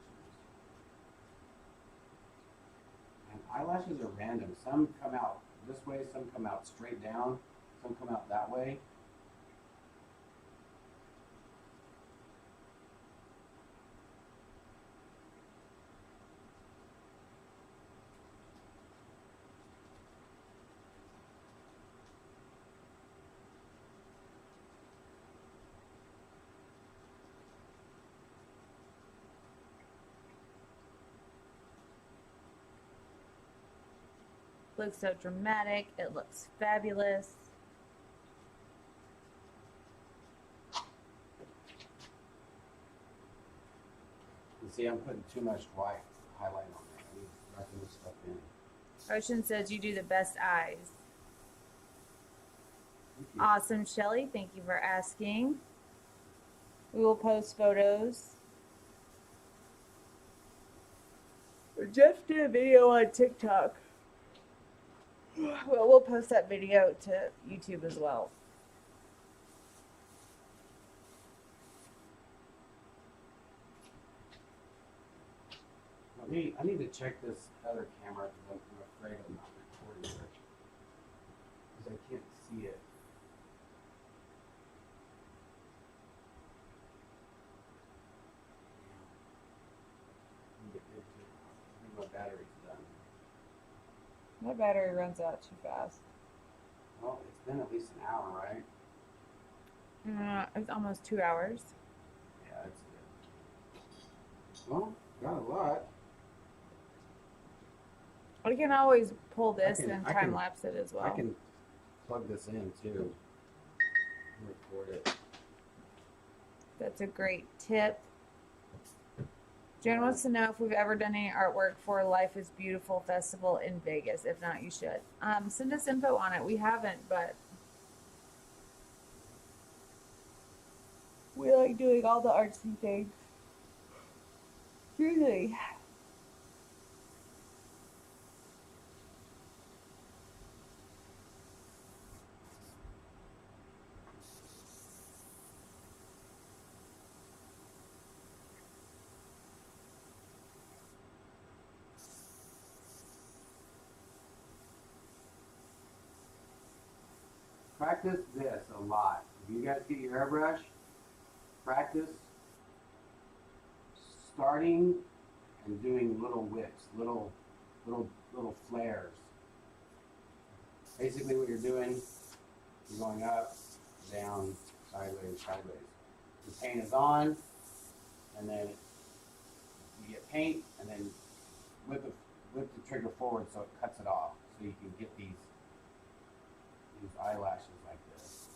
And eyelashes are random. Some come out this way, some come out straight down, some come out that way. Looks so dramatic. It looks fabulous. You see, I'm putting too much white highlight on there. I need to darken this stuff in. Ocean says you do the best eyes. Thank you. Awesome, Shelly. Thank you for asking. We will post photos. Jeff did a video on TikTok. Well, we'll post that video to YouTube as well. I need to check this other camera because I'm afraid I'm not recording it. Because I can't see it. I think my battery's done. My battery runs out too fast. Well, it's been at least an hour, right? It's almost 2 hours. Yeah, that's good. Well, got a lot. We can always pull this I and can- time lapse it as well. I can plug this in too. Record it. That's a great tip. Jen wants to know if we've ever done any artwork for Life is Beautiful Festival in Vegas. If not, you should. Send us info on it. We haven't, but we like doing all the artsy things. Really. Practice this a lot. If you guys get your airbrush, practice starting and doing little whips, little flares. Basically what you're doing, you're going up, down, sideways, sideways. The paint is on, and then you get paint, and then whip the trigger forward so it cuts it off, so you can get these eyelashes like this.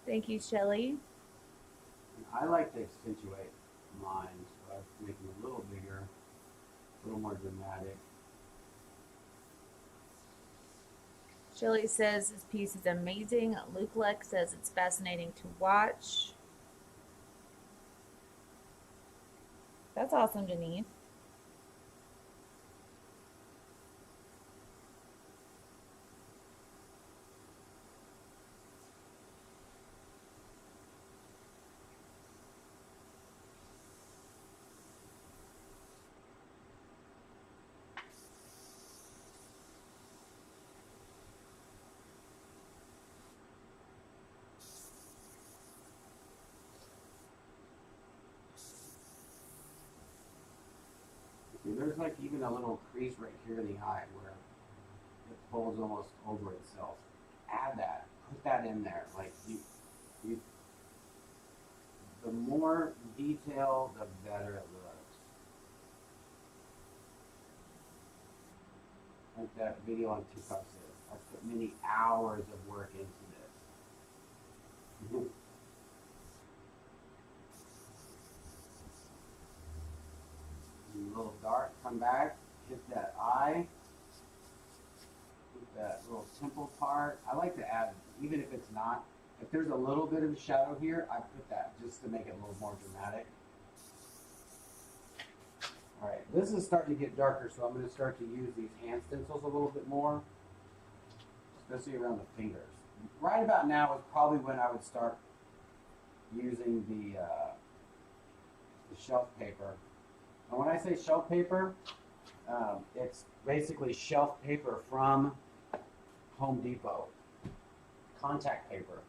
Thank you, Shelly. And I like to accentuate mine, so I make them a little bigger, a little more dramatic. Shelly says this piece is amazing. Luke Leck says it's fascinating to watch. That's awesome, Denise. there's like even a little crease right here in the eye where it pulls almost over itself. Add that. Put that in there. Like you the more detail, the better it looks. Like that video on TikTok says, I put many hours of work into this. A little dark, come back, hit that eye, hit that little temple part. I like to add, even if it's not, if there's a little bit of shadow here, I put that just to make it a little more dramatic. All right, this is starting to get darker, so I'm going to start to use these hand stencils a little bit more, especially around the fingers. Right about now is probably when I would start using the shelf paper. And when I say shelf paper, it's basically shelf paper from Home Depot. Contact paper.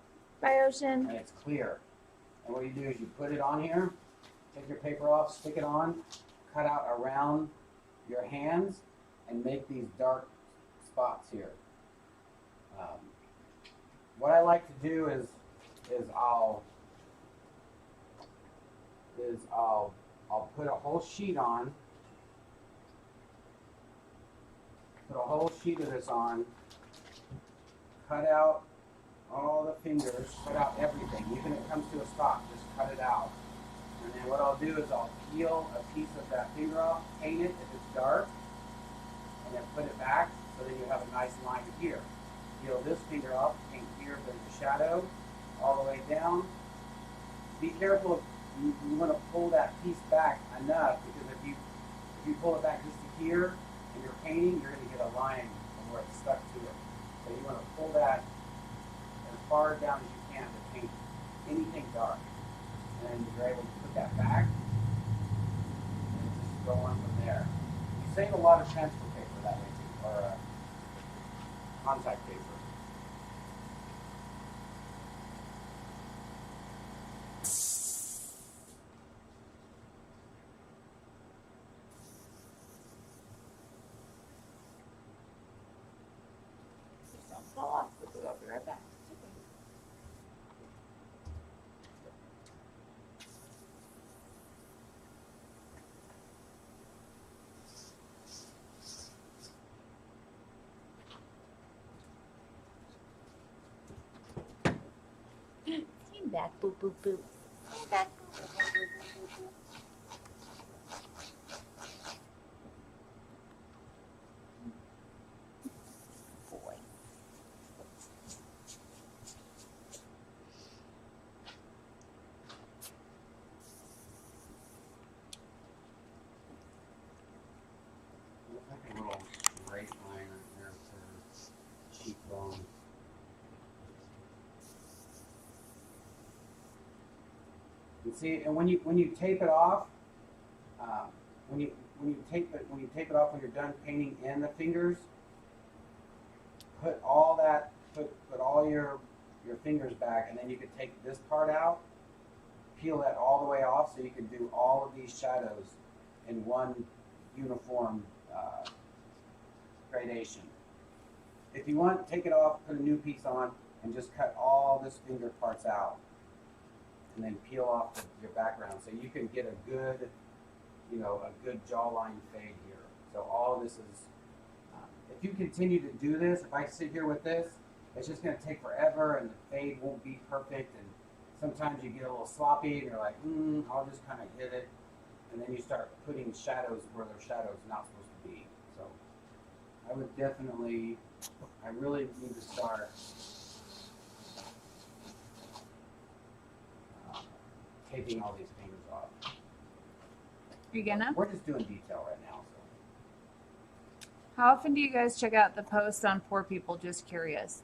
Bye, Ocean. And it's clear. And what you do is you put it on here, take your paper off, stick it on, cut out around your hands, and make these dark spots here. What I like to do is I'll put a whole sheet on, put a whole sheet of this on, cut out all the fingers, cut out everything, even if it comes to a stop, just cut it out. And then what I'll do is I'll peel a piece of that finger off, paint it if it's dark, and then put it back so that you have a nice line here. Peel this finger off, paint here, there's a shadow, all the way down. Be careful, you want to pull that piece back enough, because if you pull it back just to here and you're painting, you're going to get a line from where it's stuck to it. So you want to pull that as far down as you can to paint anything dark. And then you're able to put that back and just go on from there. You save a lot of transfer paper that way too, or contact paper. Don't fall off. I'll be right back. Came back, boop, boop, boop. Came back, boop, boop, boop, boop, boop, boop. Boy. Looks like a little straight line right there for cheekbone. You see, and when you tape it off, when you tape it off when you're done painting in the fingers, put all your fingers back, and then you can take this part out, peel that all the way off, so you can do all of these shadows in one uniform gradation. If you want, take it off, put a new piece on, and just cut all this finger parts out, and then peel off your background, so you can get a good, a good jawline fade here. So all this is, if you continue to do this, if I sit here with this, it's just going to take forever, and the fade won't be perfect, and sometimes you get a little sloppy, and you're like, I'll just kind of hit it, and then you start putting shadows where their shadows not supposed to be. So I would definitely, I really need to start taking all these fingers off. Are you gonna? We're just doing detail right now. So. How often do you guys check out the posts on Poor People? Just curious.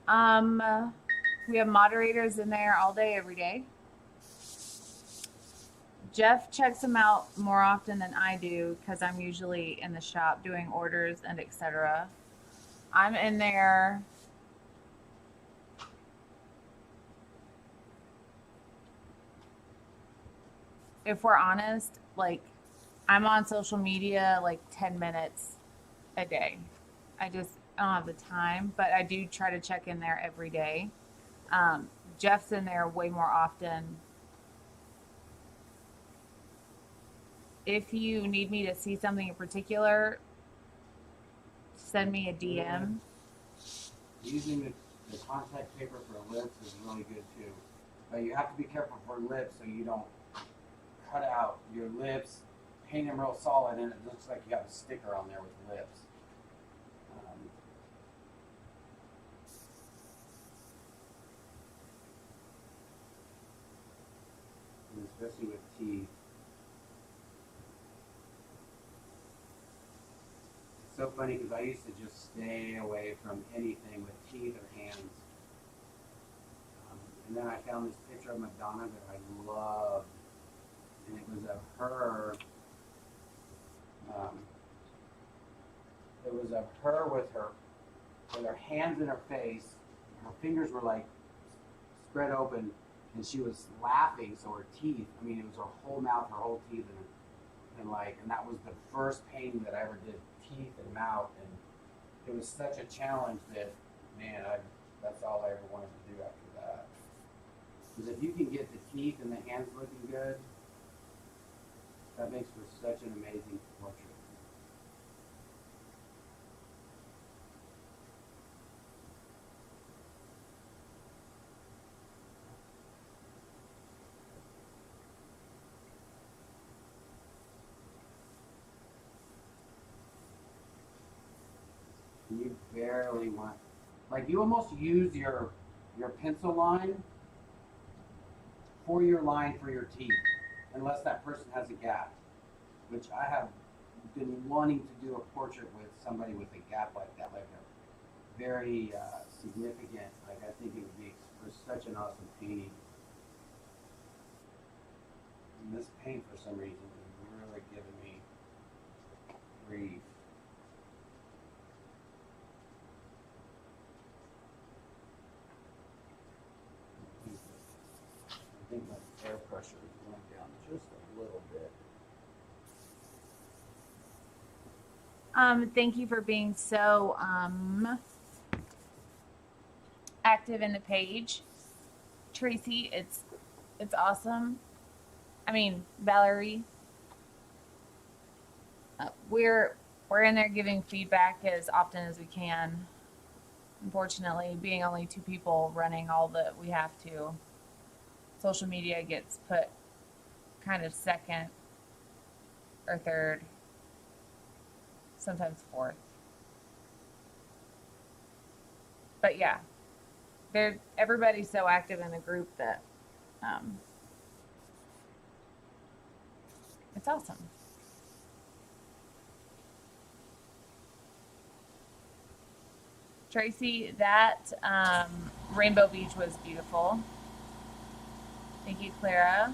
We have moderators in there all day, every day. Jeff checks them out more often than I do because I'm usually in the shop doing orders and etc. I'm in there if we're honest, like I'm on social media like 10 minutes a day. I don't have the time, but I do try to check in there every day. Um, Jeff's in there way more often. If you need me to see something in particular, send me a DM. Using the contact paper for lips is really good too. But you have to be careful for lips so you don't cut out your lips, paint them real solid, and it looks like you have a sticker on there with lips. And especially with teeth. It's so funny because I used to just stay away from anything with teeth or hands. And then I found this picture of Madonna that I loved, and it was of her. It was of her with her hands in her face. Her fingers were like spread open, and she was laughing. So her teeth, I mean, it was her whole mouth, her whole teeth, and that was the first painting that I ever did, teeth and mouth, and it was such a challenge that, man, that's all I ever wanted to do after that. Because if you can get the teeth and the hands looking good, that makes for such an amazing portrait. You barely want, like you almost use your pencil line for your line for your teeth, unless that person has a gap, which I have been wanting to do a portrait with somebody with a gap like that, like a very significant, like I think it would be for such an awesome painting. And this paint for some reason is really giving me grief. I think my air pressure went down just a little bit. Thank you for being so active in the page, Tracy. It's awesome. I mean, Valerie. We're in there giving feedback as often as we can. Unfortunately, being only 2 people running all that we have to, social media gets put kind of second or third, sometimes fourth. But yeah, everybody's so active in the group that it's awesome. Tracy, that Rainbow Beach was beautiful. Thank you, Clara.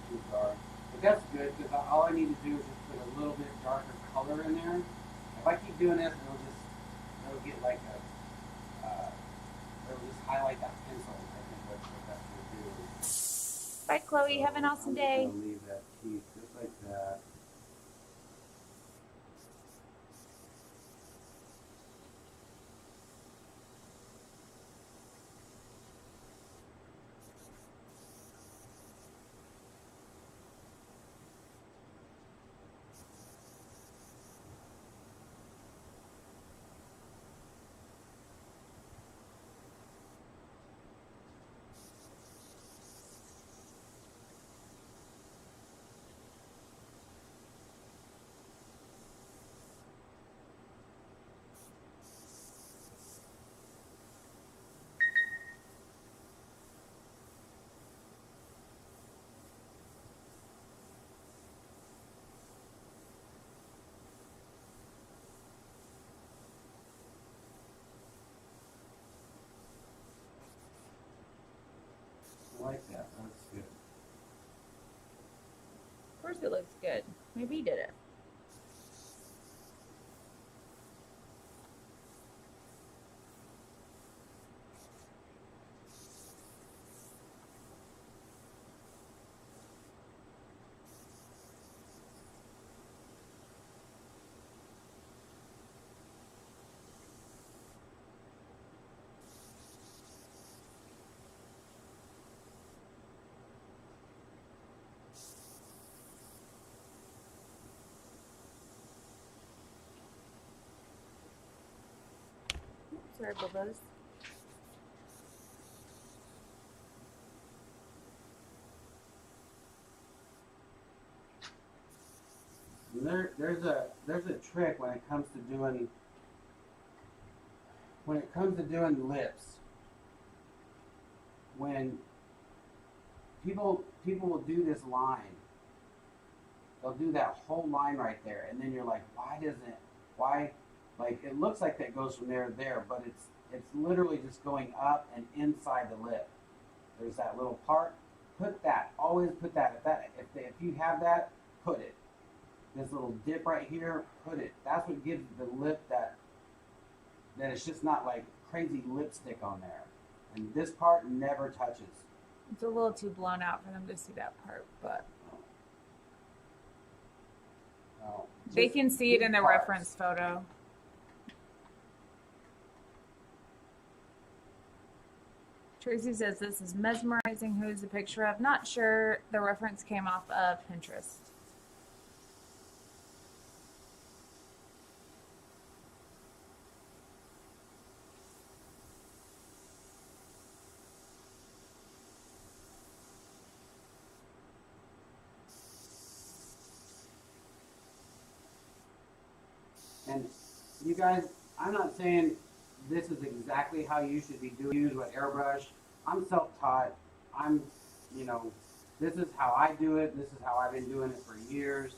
Too dark. But that's good because all I need to do is just put a little bit darker color in there. If I keep doing this, it'll get like it'll just highlight that pencil. I think what that's gonna do. Bye, Chloe. Have an awesome day. I'm gonna leave that teeth just like that. like that. That's good. Of course it looks good. Maybe he did it. Sorry, Bubba's. There's a trick when it comes to doing lips. When people will do this line, they'll do that whole line right there, and then you're like, why, like it looks like that goes from there to there, but it's literally just going up and inside the lip. There's that little part. Put that. Always put that. If you have that, put it. This little dip right here, put it. That's what gives the lip that it's just not like crazy lipstick on there. And this part never touches. It's a little too blown out for them to see that part, but No, they just can see it these in the parts. reference photo. Tracy says this is mesmerizing. Who's the picture of? Not sure. The reference came off of Pinterest. And you guys, I'm not saying this is exactly how you should be doing use with airbrush. I'm self-taught. I'm, this is how I do it. This is how I've been doing it for years,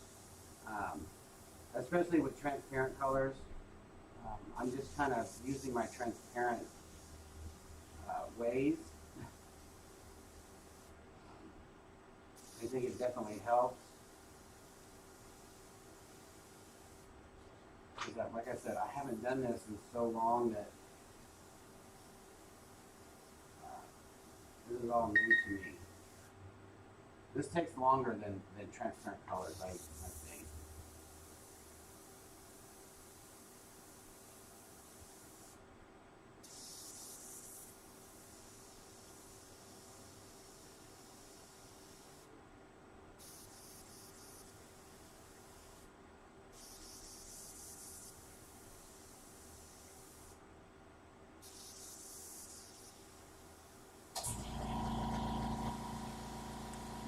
especially with transparent colors. I'm just kind of using my transparent ways. I think it definitely helps. Because like I said, I haven't done this in so long that this is all new to me. This takes longer than transparent colors, I think.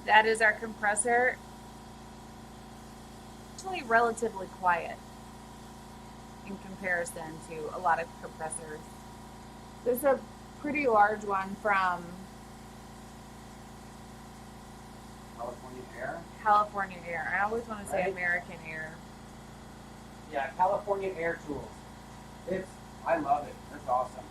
That is our compressor. Actually, relatively quiet in comparison to a lot of compressors. This is a pretty large one from California Air? California Air. I always want to say Right. American Air. Yeah, California Air Tools. I love it. It's awesome.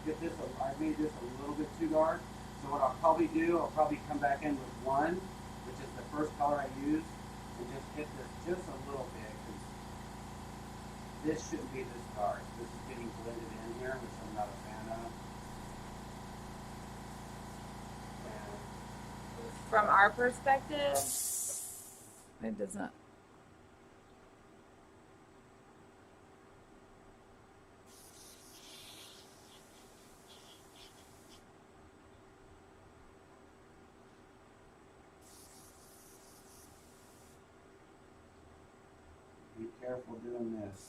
I made this a little bit too dark. So what I'll probably do, I'll probably come back in with one, which is the first color I used, and just hit this just a little bit, because this shouldn't be this dark. This is getting blended in here, which I'm not a fan of. And From our perspective, it doesn't. be careful doing this.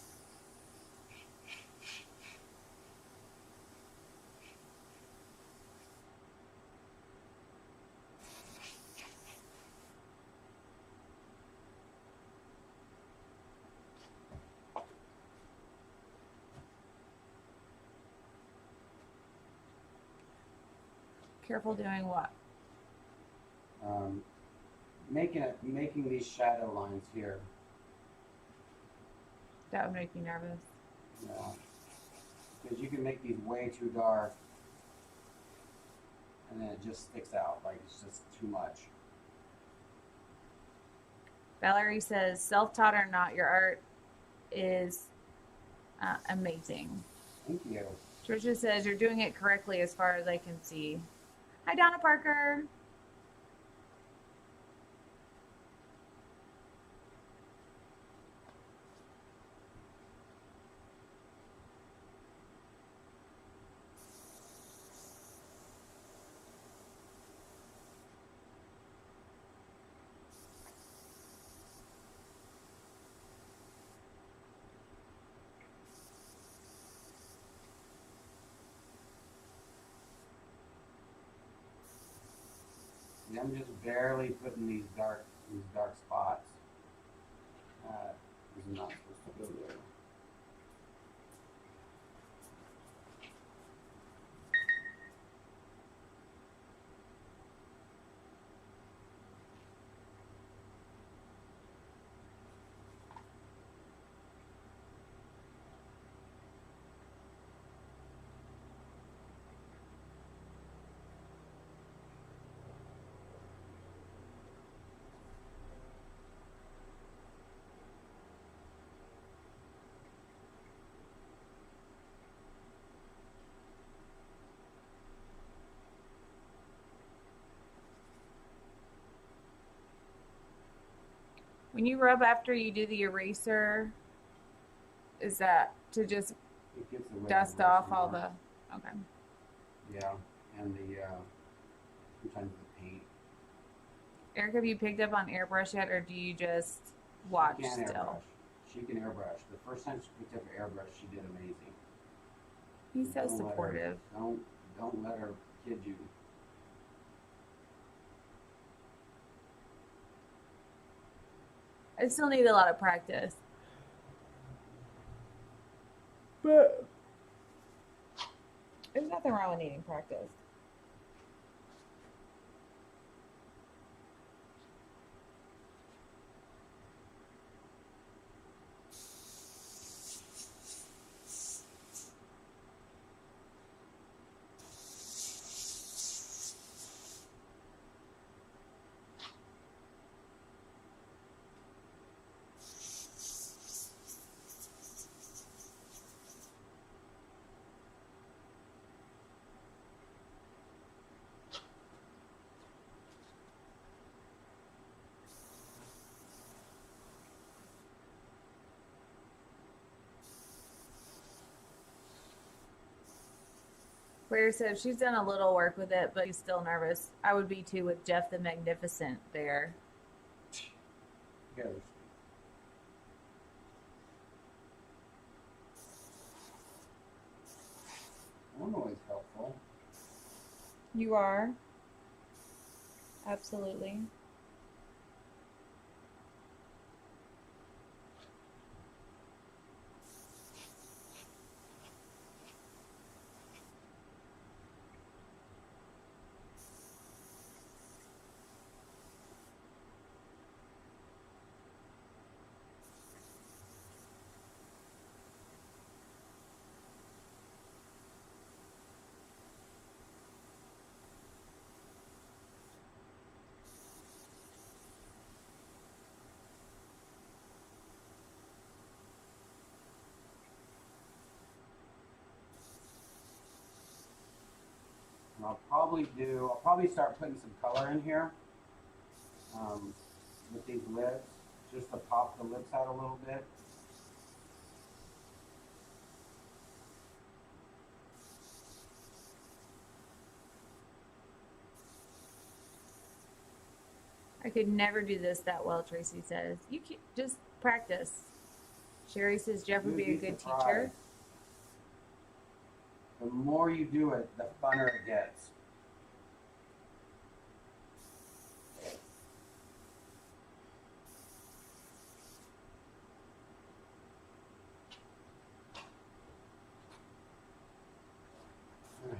Careful doing what? Making these shadow lines here. That would make me nervous. Yeah. Because you can make these way too dark. and then it just sticks out, like it's just too much. Valerie says, self-taught or not, your art is amazing. Thank you. Trisha says, you're doing it correctly as far as I can see. Hi, Donna Parker. And I'm just barely putting these dark spots. Is not supposed to go there. When you rub after you do the eraser, is that to just It gets away dust from off resin all more. the, okay. Yeah, and the sometimes the paint. Eric, have you picked up on airbrush yet, or do you just watch She can still? airbrush. She can airbrush. The first time she picked up an airbrush, she did amazing. He's so Don't let her- supportive. Don't let her kid you. I still need a lot of practice. But there's nothing wrong with needing practice. Claire says she's done a little work with it, but she's still nervous. I would be too with Jeff the Magnificent there. Yeah, I'm always helpful. You are? Absolutely. And I'll probably start putting some color in here with these lips, just to pop the lips out a little bit. I could never do this that well, Tracy says. You can just practice. Sherry says Jeff would be a You'd good surprised. teacher. The more you do it, the funner it gets. All right.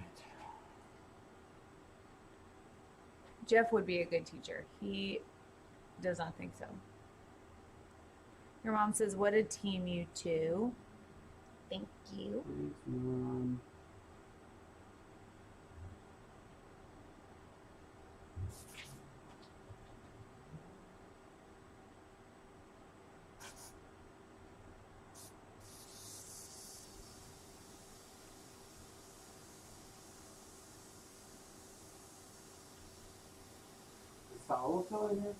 Jeff would be a good teacher. He does not think so. Your mom says, what a team, you two. Thank you. Thanks, Mom. Saul still in here?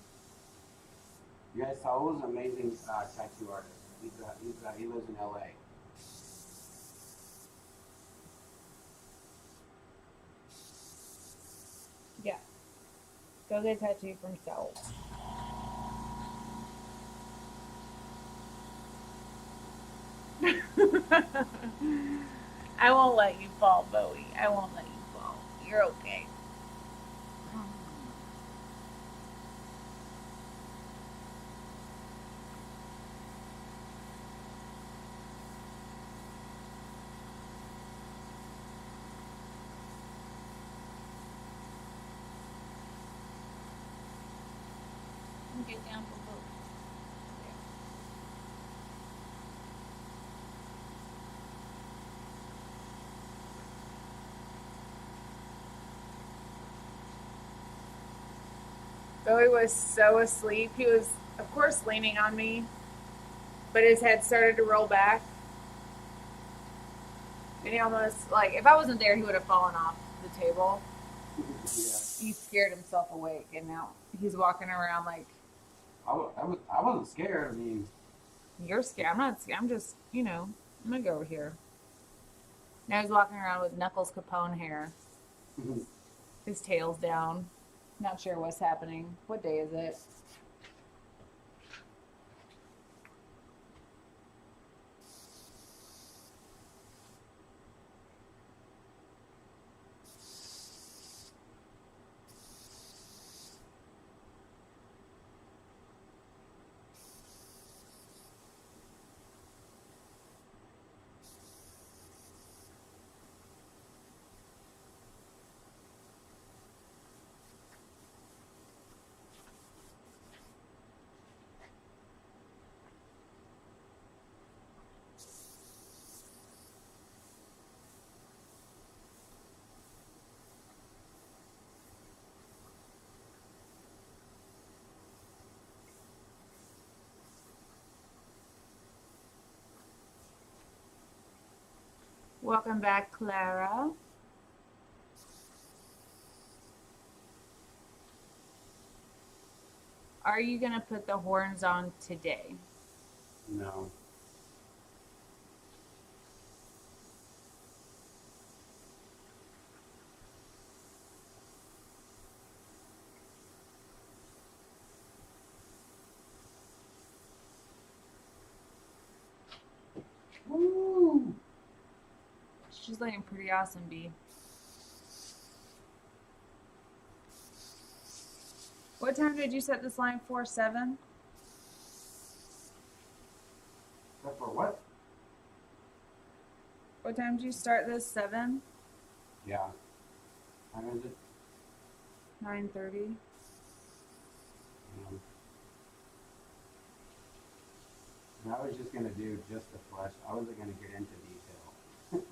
You guys, Saul's an amazing tattoo artist. He lives in LA. Yeah. Go get a tattoo from Saul. I won't let you fall, Bowie. I won't let you fall. You're okay. Get down for both. Bowie was so asleep. He was, of course, leaning on me, but his head started to roll back. And he almost, like, if I wasn't there, he would have fallen off the table. Yeah. He scared himself awake, and now he's walking around like, I wasn't scared. I mean, you're scared. I'm not scared. I'm just, I'm going to go over here. Now he's walking around with Knuckles Capone hair. His tail's down. Not sure what's happening. What day is it? Welcome back, Clara. Are you going to put the horns on today? no. Woo! She's looking pretty awesome, B. What time did you set this line for? 7? Except for what? What time did you start this? 7? Yeah. How is it? 9:30. I was just gonna do just the flesh. I wasn't gonna get into detail.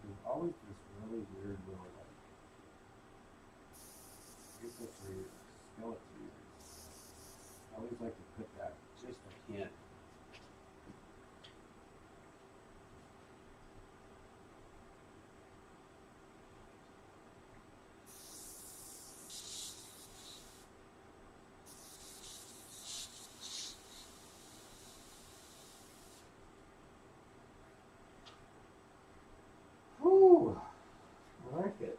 There's always this really weird little like, I guess that's for your skeleton. I always like to put that just a hint. Whew, I like it.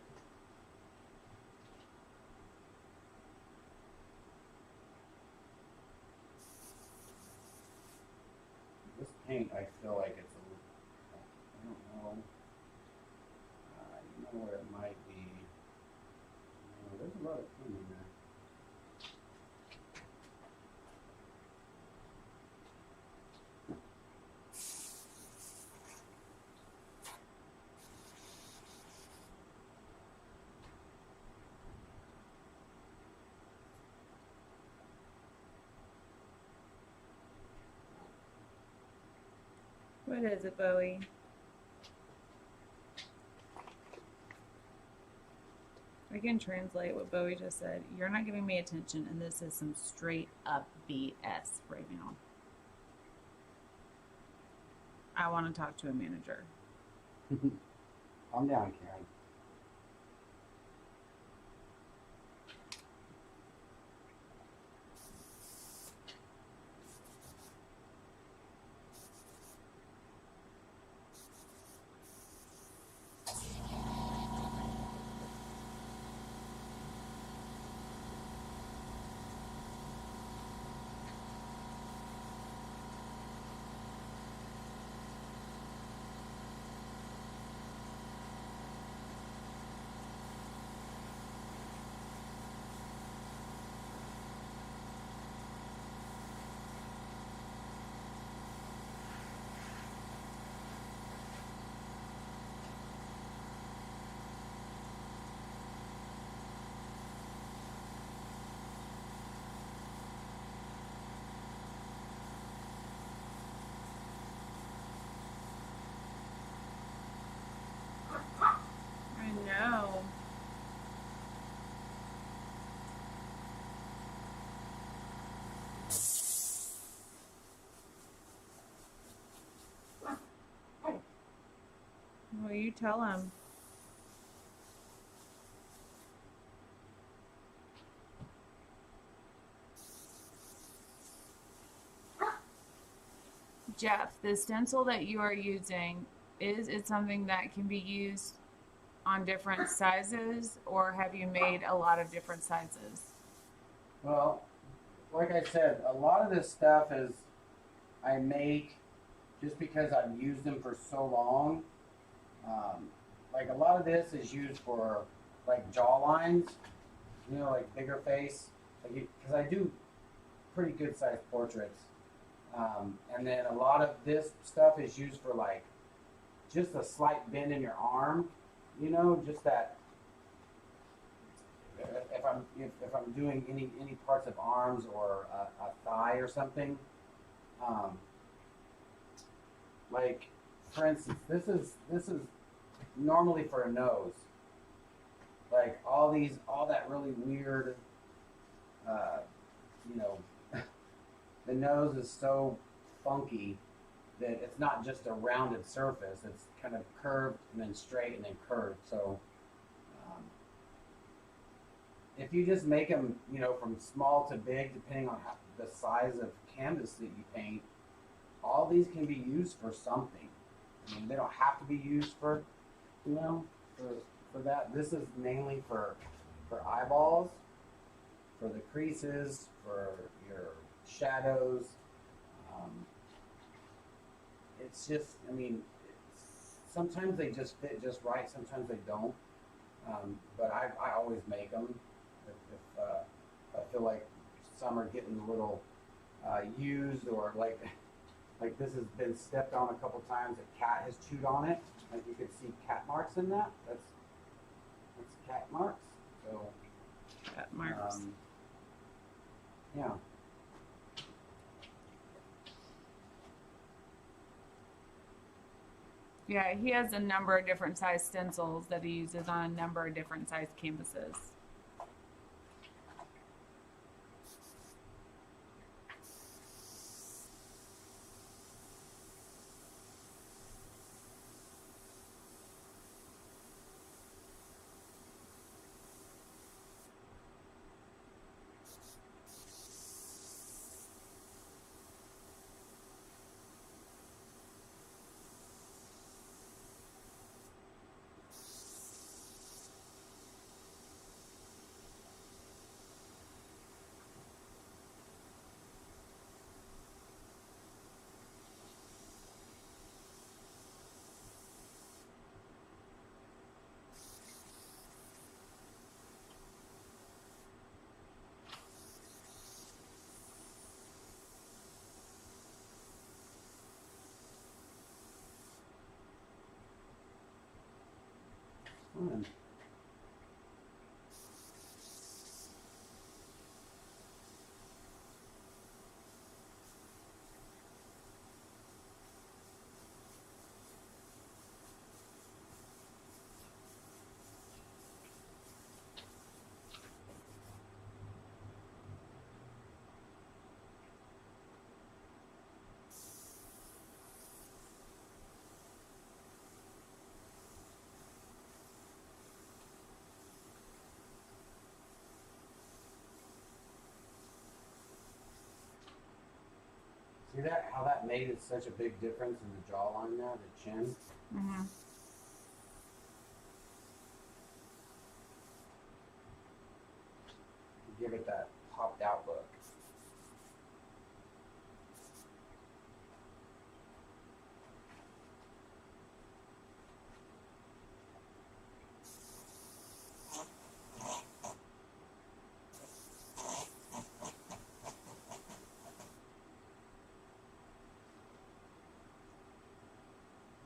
paint, I feel like it's a little, I don't know. You know where it might be. There's a lot of paint in there. What is it, Bowie? I can translate what Bowie just said. You're not giving me attention, and this is some straight up BS right now. I want to talk to a manager. Calm down, Karen. I know. Well, you tell him. Jeff, the stencil that you are using, is it something that can be used on different sizes, or have you made a lot of different sizes? Well, like I said, a lot of this stuff is I make just because I've used them for so long. Like a lot of this is used for like jaw lines, you know, like bigger face, like because I do pretty good sized portraits. And then a lot of this stuff is used for like just a slight bend in your arm, you know, just that. If I'm doing any parts of arms or a thigh or something, like for instance, this is normally for a nose. Like all that really weird, you know, the nose is so funky that it's not just a rounded surface. It's kind of curved and then straight and then curved. So if you just make them, you know, from small to big, depending on the size of canvas that you paint, all these can be used for something. I mean, they don't have to be used for, you know, for that. This is mainly for eyeballs, for the creases, for your shadows. It's just, I mean, sometimes they just fit just right, sometimes they don't. But I always make them if I feel like some are getting a little used, or like this has been stepped on a couple times. A cat has chewed on it. Like you could see cat marks in that. That's cat marks. So Cat marks. Yeah. Yeah, he has a number of different size stencils that he uses on a number of different size canvases. on. See that? How that made it such a big difference in the jawline there, the chin? Mm-hmm. Give it that popped out look.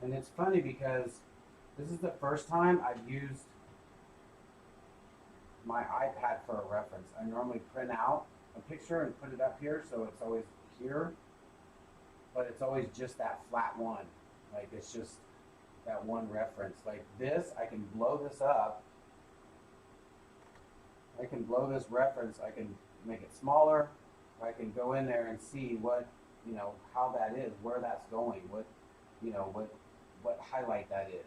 And it's funny because this is the first time I've used my iPad for a reference. I normally print out a picture and put it up here, so it's always here, but it's always just that flat one. Like, it's just that one reference. Like this, I can blow this up. I can blow this reference. I can make it smaller. I can go in there and see what, you know, how that is, where that's going, what, you know, what highlight that is.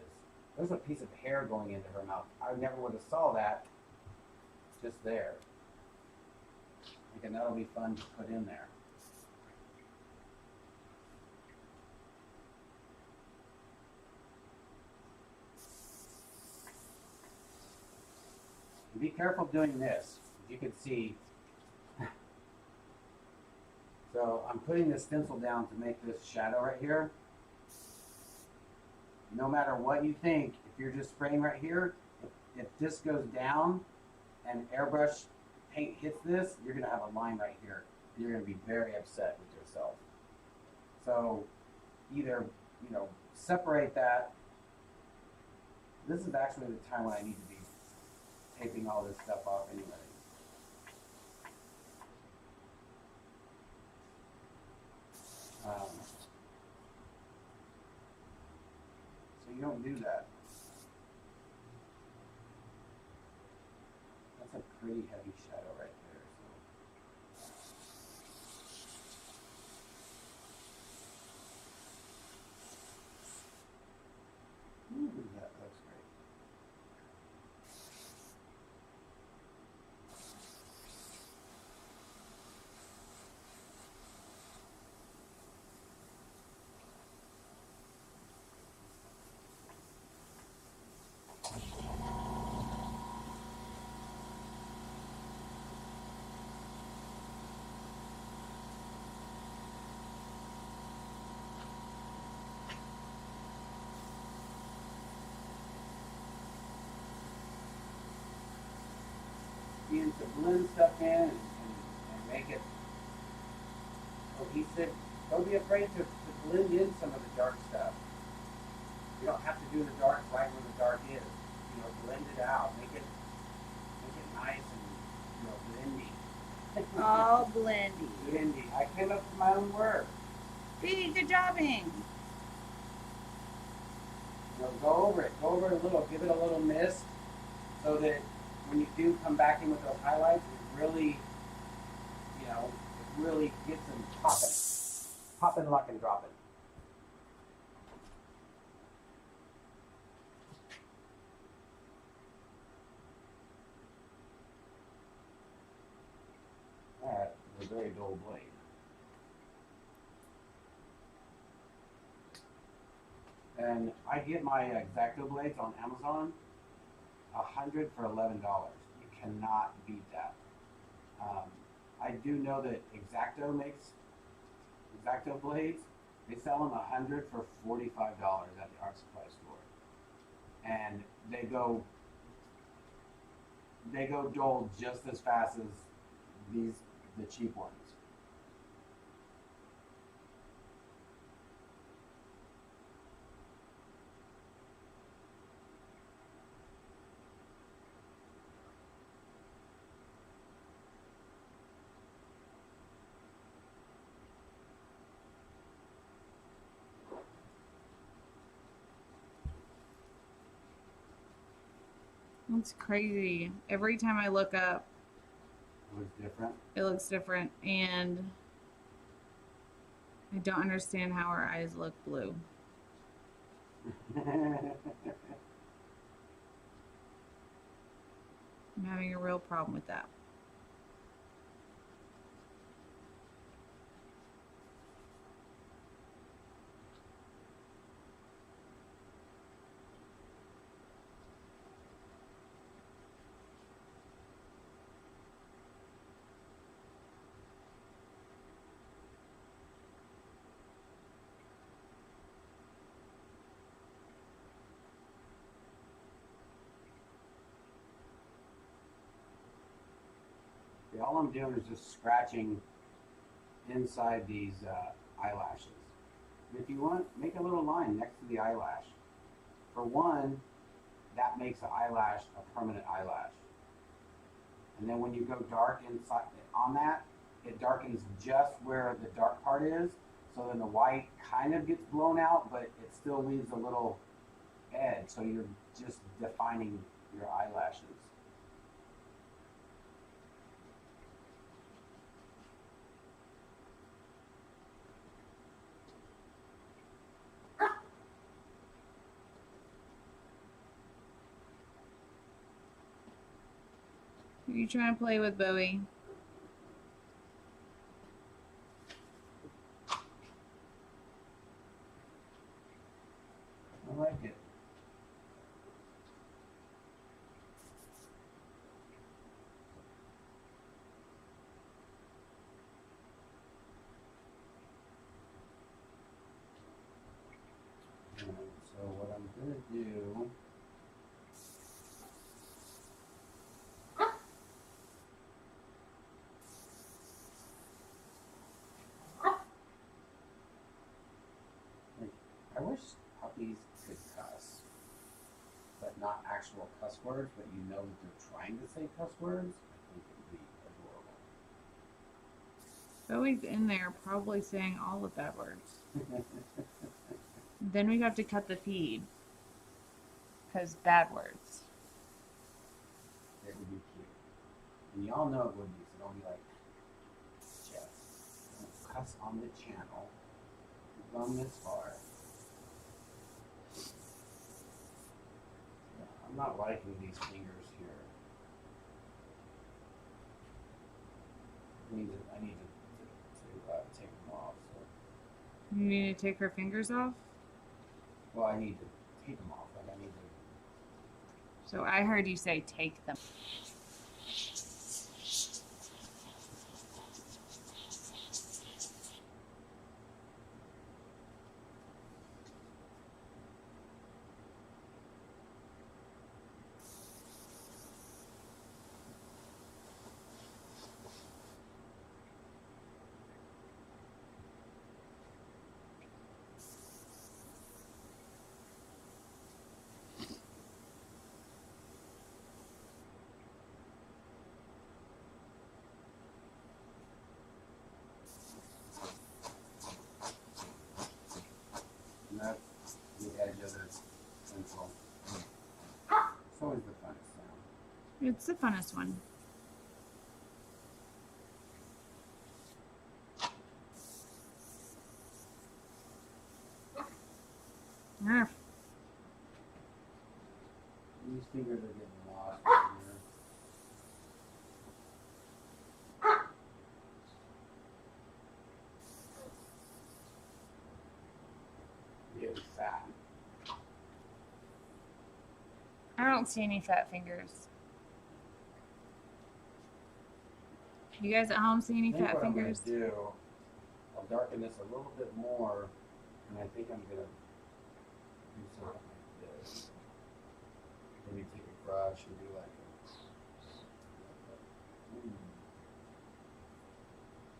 There's a piece of hair going into her mouth. I never would have saw that just there. And that'll be fun to put in there. Be careful doing this. You can see. So I'm putting this stencil down to make this shadow right here. No matter what you think, if you're just spraying right here, if this goes down and airbrush paint hits this, you're gonna have a line right here. You're gonna be very upset with yourself. So either, you know, separate that. This is actually the time when I need to be taping all this stuff off anyway. So you don't do that. That's a pretty heavy shadow right there. So. Ooh, that looks great. Being to blend stuff in and make it cohesive. Don't be afraid to blend in some of the dark stuff. You don't have to do the dark right where the dark is. You know, blend it out. Make it nice and, you know, blendy. All blendy. Blendy. I came up with my own word. Phoebe, good jobbing. You know, go over it a little. Give it a little mist so that when you do come back in with those highlights, it really, you know, it really gets them popping. Popping, locking, dropping. That is a very dull blade. And I get my X-Acto blades on Amazon, 100 for $11. You cannot beat that. I do know that X-Acto makes X-Acto blades. They sell them 100 for $45 at the art supply store, and they go dull just as fast as the cheap ones. It's crazy. Every time I look up, It looks different. it looks different, and I don't understand how her eyes look blue. I'm having a real problem with that. Yeah, all I'm doing is just scratching inside these eyelashes. If you want, make a little line next to the eyelash. For one, that makes the eyelash a permanent eyelash. And then when you go dark inside on that, it darkens just where the dark part is. So then the white kind of gets blown out, but it still leaves a little edge. So you're just defining your eyelashes. Who are you trying to play with, Bowie? I like it. And so what I'm gonna do, I wish puppies could cuss, but not actual cuss words, but you know that they're trying to say cuss words. I think it would be Bowie's in there probably saying all the bad words. Then we'd have to cut the feed. Because bad words. It would be cute. And y'all know it would be, so don't be like, Jeff, don't cuss on the channel. We've gone this far. I'm not liking these fingers here. I need to take them off. So. You need to take her fingers off? Well, I need to take them off. Like I need to. So I heard you say take them. And that's the edge of the pencil. It's always the funnest sound. It's the funnest one. Arf. These fingers are getting lost right here. Really fat. I don't see any fat fingers. You guys at home see any I think fat what fingers? I'm gonna do, I'll darken this a little bit more, and I think I'm gonna do something like this. Maybe take a brush and do like a.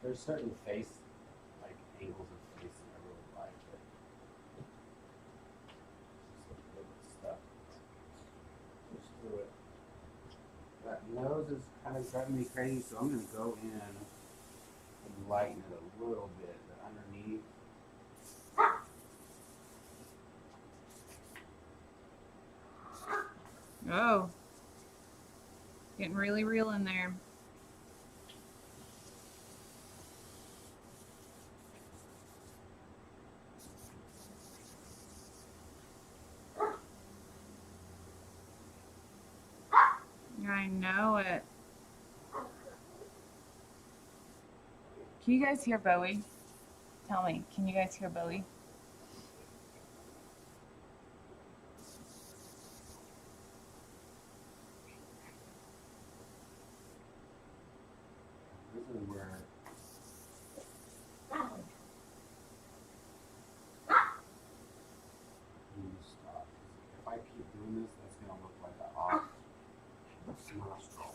There's certain face, like angles of face that I really like. But just a little stuff. Push through it. That nose is kind of driving me crazy, so I'm gonna go in and lighten it a little bit, but underneath. Oh. Getting really real in there. I know it. Can you guys hear Bowie? Tell me, can you guys hear Bowie? This is where you stop. If I keep doing this, that's gonna look like an off nostril.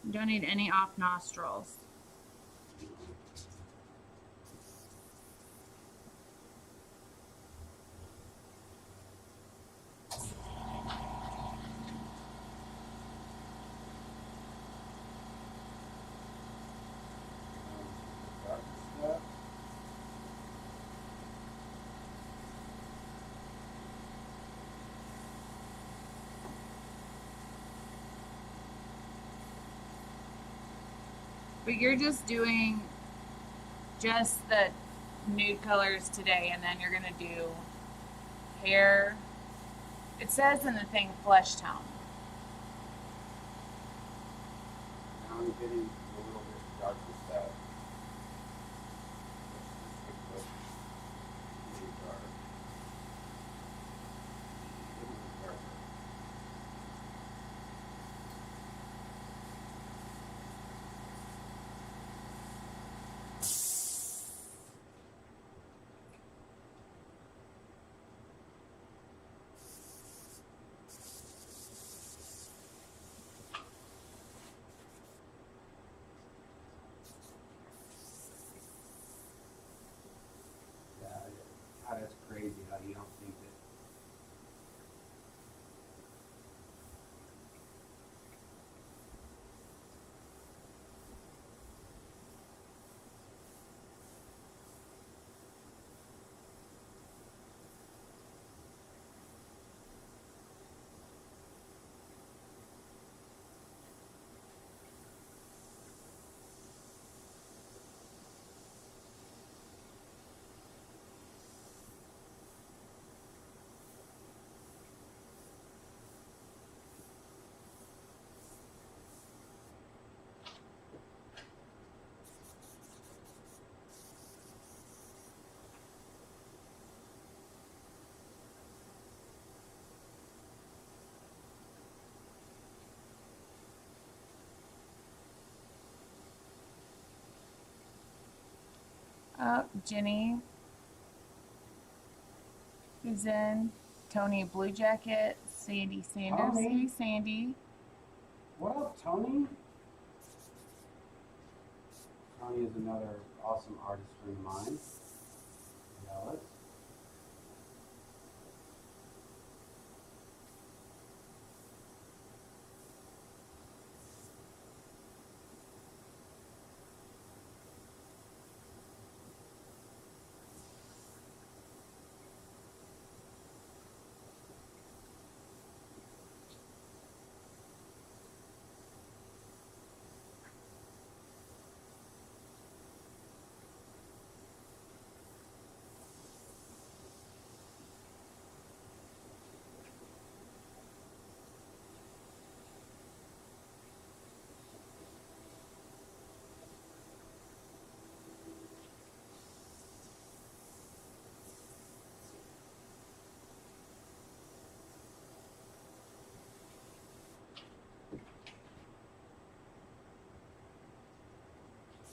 You don't need any off nostrils. But you're just doing just the nude colors today, and then you're gonna do hair. It says in the thing flesh tone. Now I'm getting a little bit darker stuff. Let's just really dark. A little bit darker. Yeah, how that's crazy how you don't think that. Jenny is in. Tony Blue Jacket. Sandy Sanders. Tony? Hey, Sandy. What up, Tony? Tony is another awesome artist friend of mine. YALL.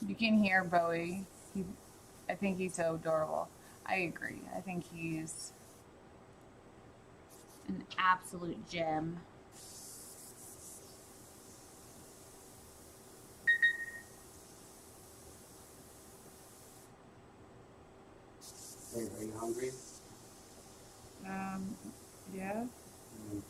You can hear Bowie. I think he's so adorable. I agree. I think he's an absolute gem. Hey, are you hungry? Yeah. Me too.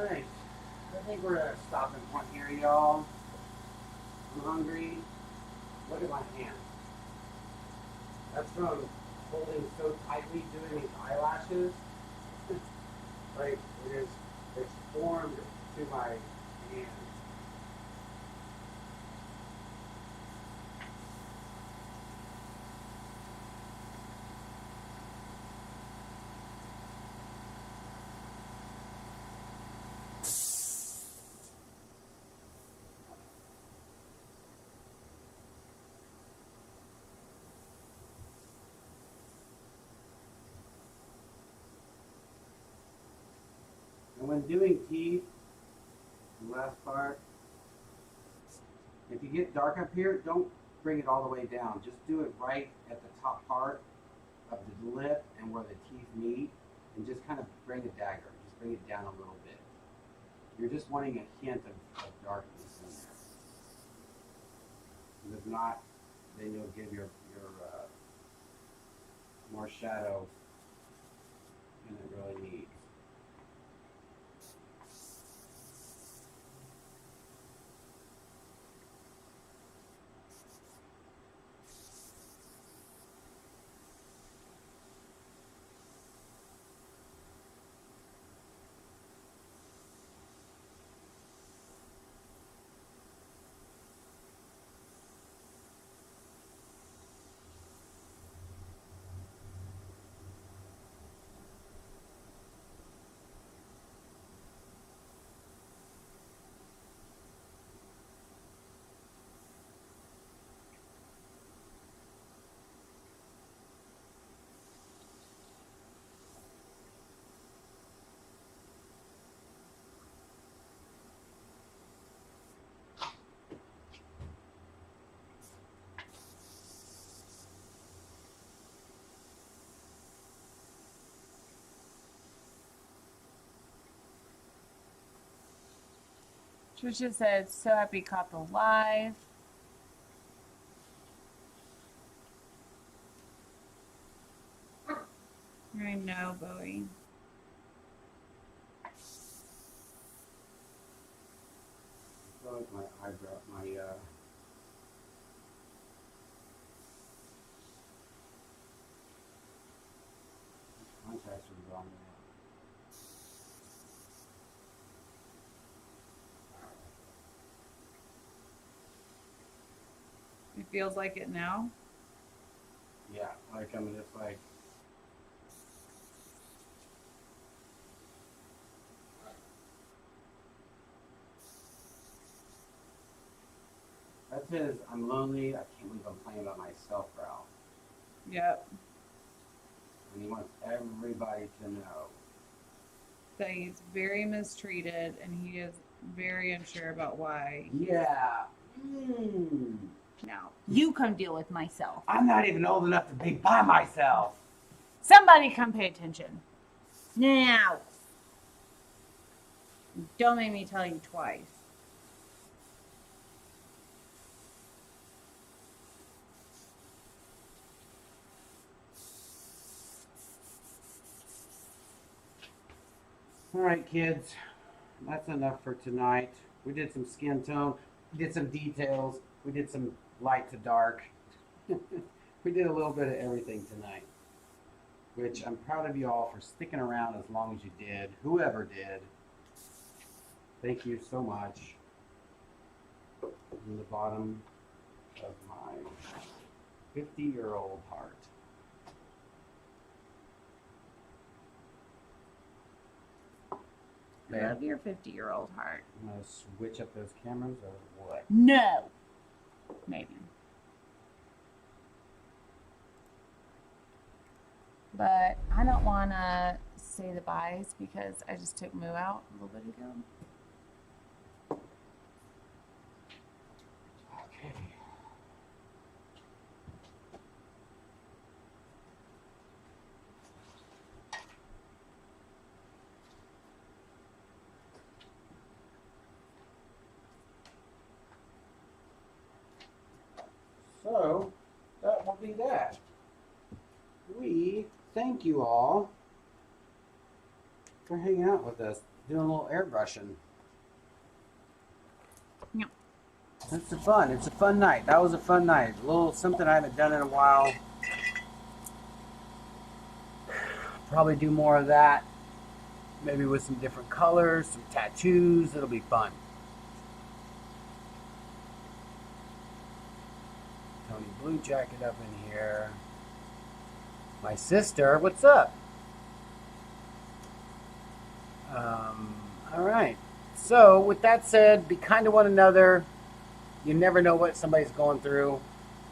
Alright. I think we're at a stopping point here, y'all. I'm hungry. Look at my hand. That's from holding so tightly doing these eyelashes. Like, it's formed to my hand. And when doing teeth, the last part, if you get dark up here, don't bring it all the way down. Just do it right at the top part of the lip and where the teeth meet, and just kind of bring a dagger. Just bring it down a little bit. You're just wanting a hint of darkness in there. And if not, then you'll give your more shadow than it really needs. Trisha said, so happy caught the live. I know, Bowie. I feel like my eyebrow, my contacts are gone now. It feels like it now. Yeah, like I'm just like. That's his, I'm lonely, I can't believe I'm playing by myself, Ralph. Yep. And he wants everybody to know. That he's very mistreated and he is very unsure about why. Yeah. Now, you come deal with myself. I'm not even old enough to be by myself. Somebody come pay attention. Now. Don't make me tell you twice. All right, kids. That's enough for tonight. We did some skin tone. We did some details. We did some light to dark. We did a little bit of everything tonight. Which I'm proud of you all for sticking around as long as you did. Whoever did. Thank you so much. From the bottom of my 50-year-old heart. I love your 50-year-old heart. I'm going to switch up those cameras or what? No. Maybe. But I don't want to say the byes because I just took Moo out a little bit ago. Okay. So, that will be that. We thank you all for hanging out with us doing a little airbrushing. Yep. It's a fun. It's a fun night. That was a fun night. A little something I haven't done in a while. Probably do more of that. Maybe with some different colors, some tattoos. It'll be fun. Tony Blue Jacket up in here. My sister, what's up? All right. So with that said, be kind to one another. You never know what somebody's going through.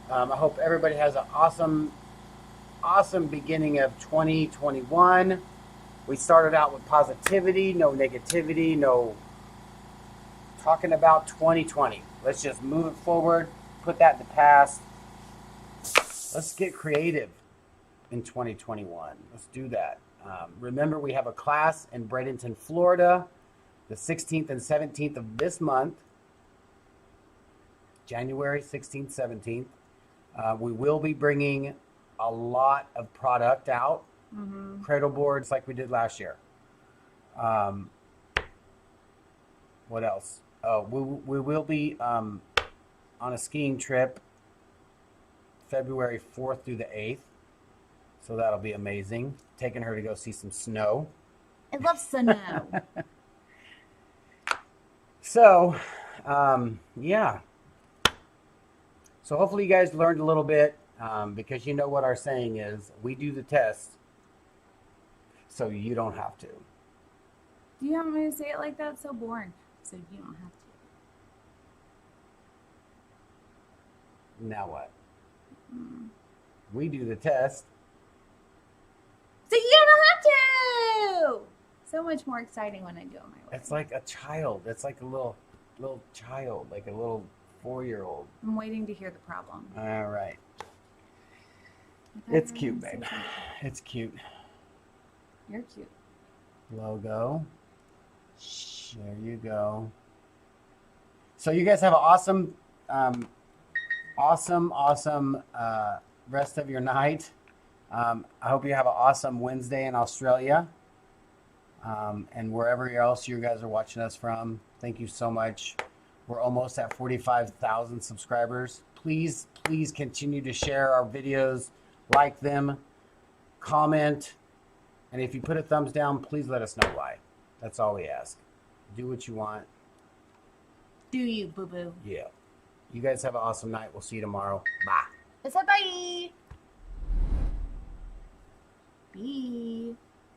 I hope everybody has an awesome beginning of 2021. We started out with positivity, no negativity, no talking about 2020. Let's just move it forward, put that in the past. Let's get creative in 2021. Let's do that. Remember, we have a class in Bradenton, Florida, the 16th and 17th of this month, January 16th, 17th. We will be bringing a lot of product out, cradle boards like we did last year. What else? Oh, we will be on a skiing trip February 4th through the 8th. So that'll be amazing. Taking her to go see some snow. I love snow. So, yeah. So hopefully you guys learned a little bit because you know what our saying is. We do the test so you don't have to. Do you want me to say it like that? So boring. So you don't have to. Now what? We do the test. So you don't have to! So much more exciting when I do it my way. It's like a child. It's like a little child, like a little 4-year-old. I'm waiting to hear the problem. All right. It's cute, babe. It's cute. You're cute. Logo. There you go. So you guys have an awesome rest of your night. I hope you have an awesome Wednesday in Australia. And wherever else you guys are watching us from. Thank you so much. We're almost at 45,000 subscribers. Please continue to share our videos, like them, comment, and if you put a thumbs down, please let us know why. That's all we ask. Do what you want. Do you, boo-boo? Yeah. You guys have an awesome night. We'll see you tomorrow. Bye. I said bye. Bye.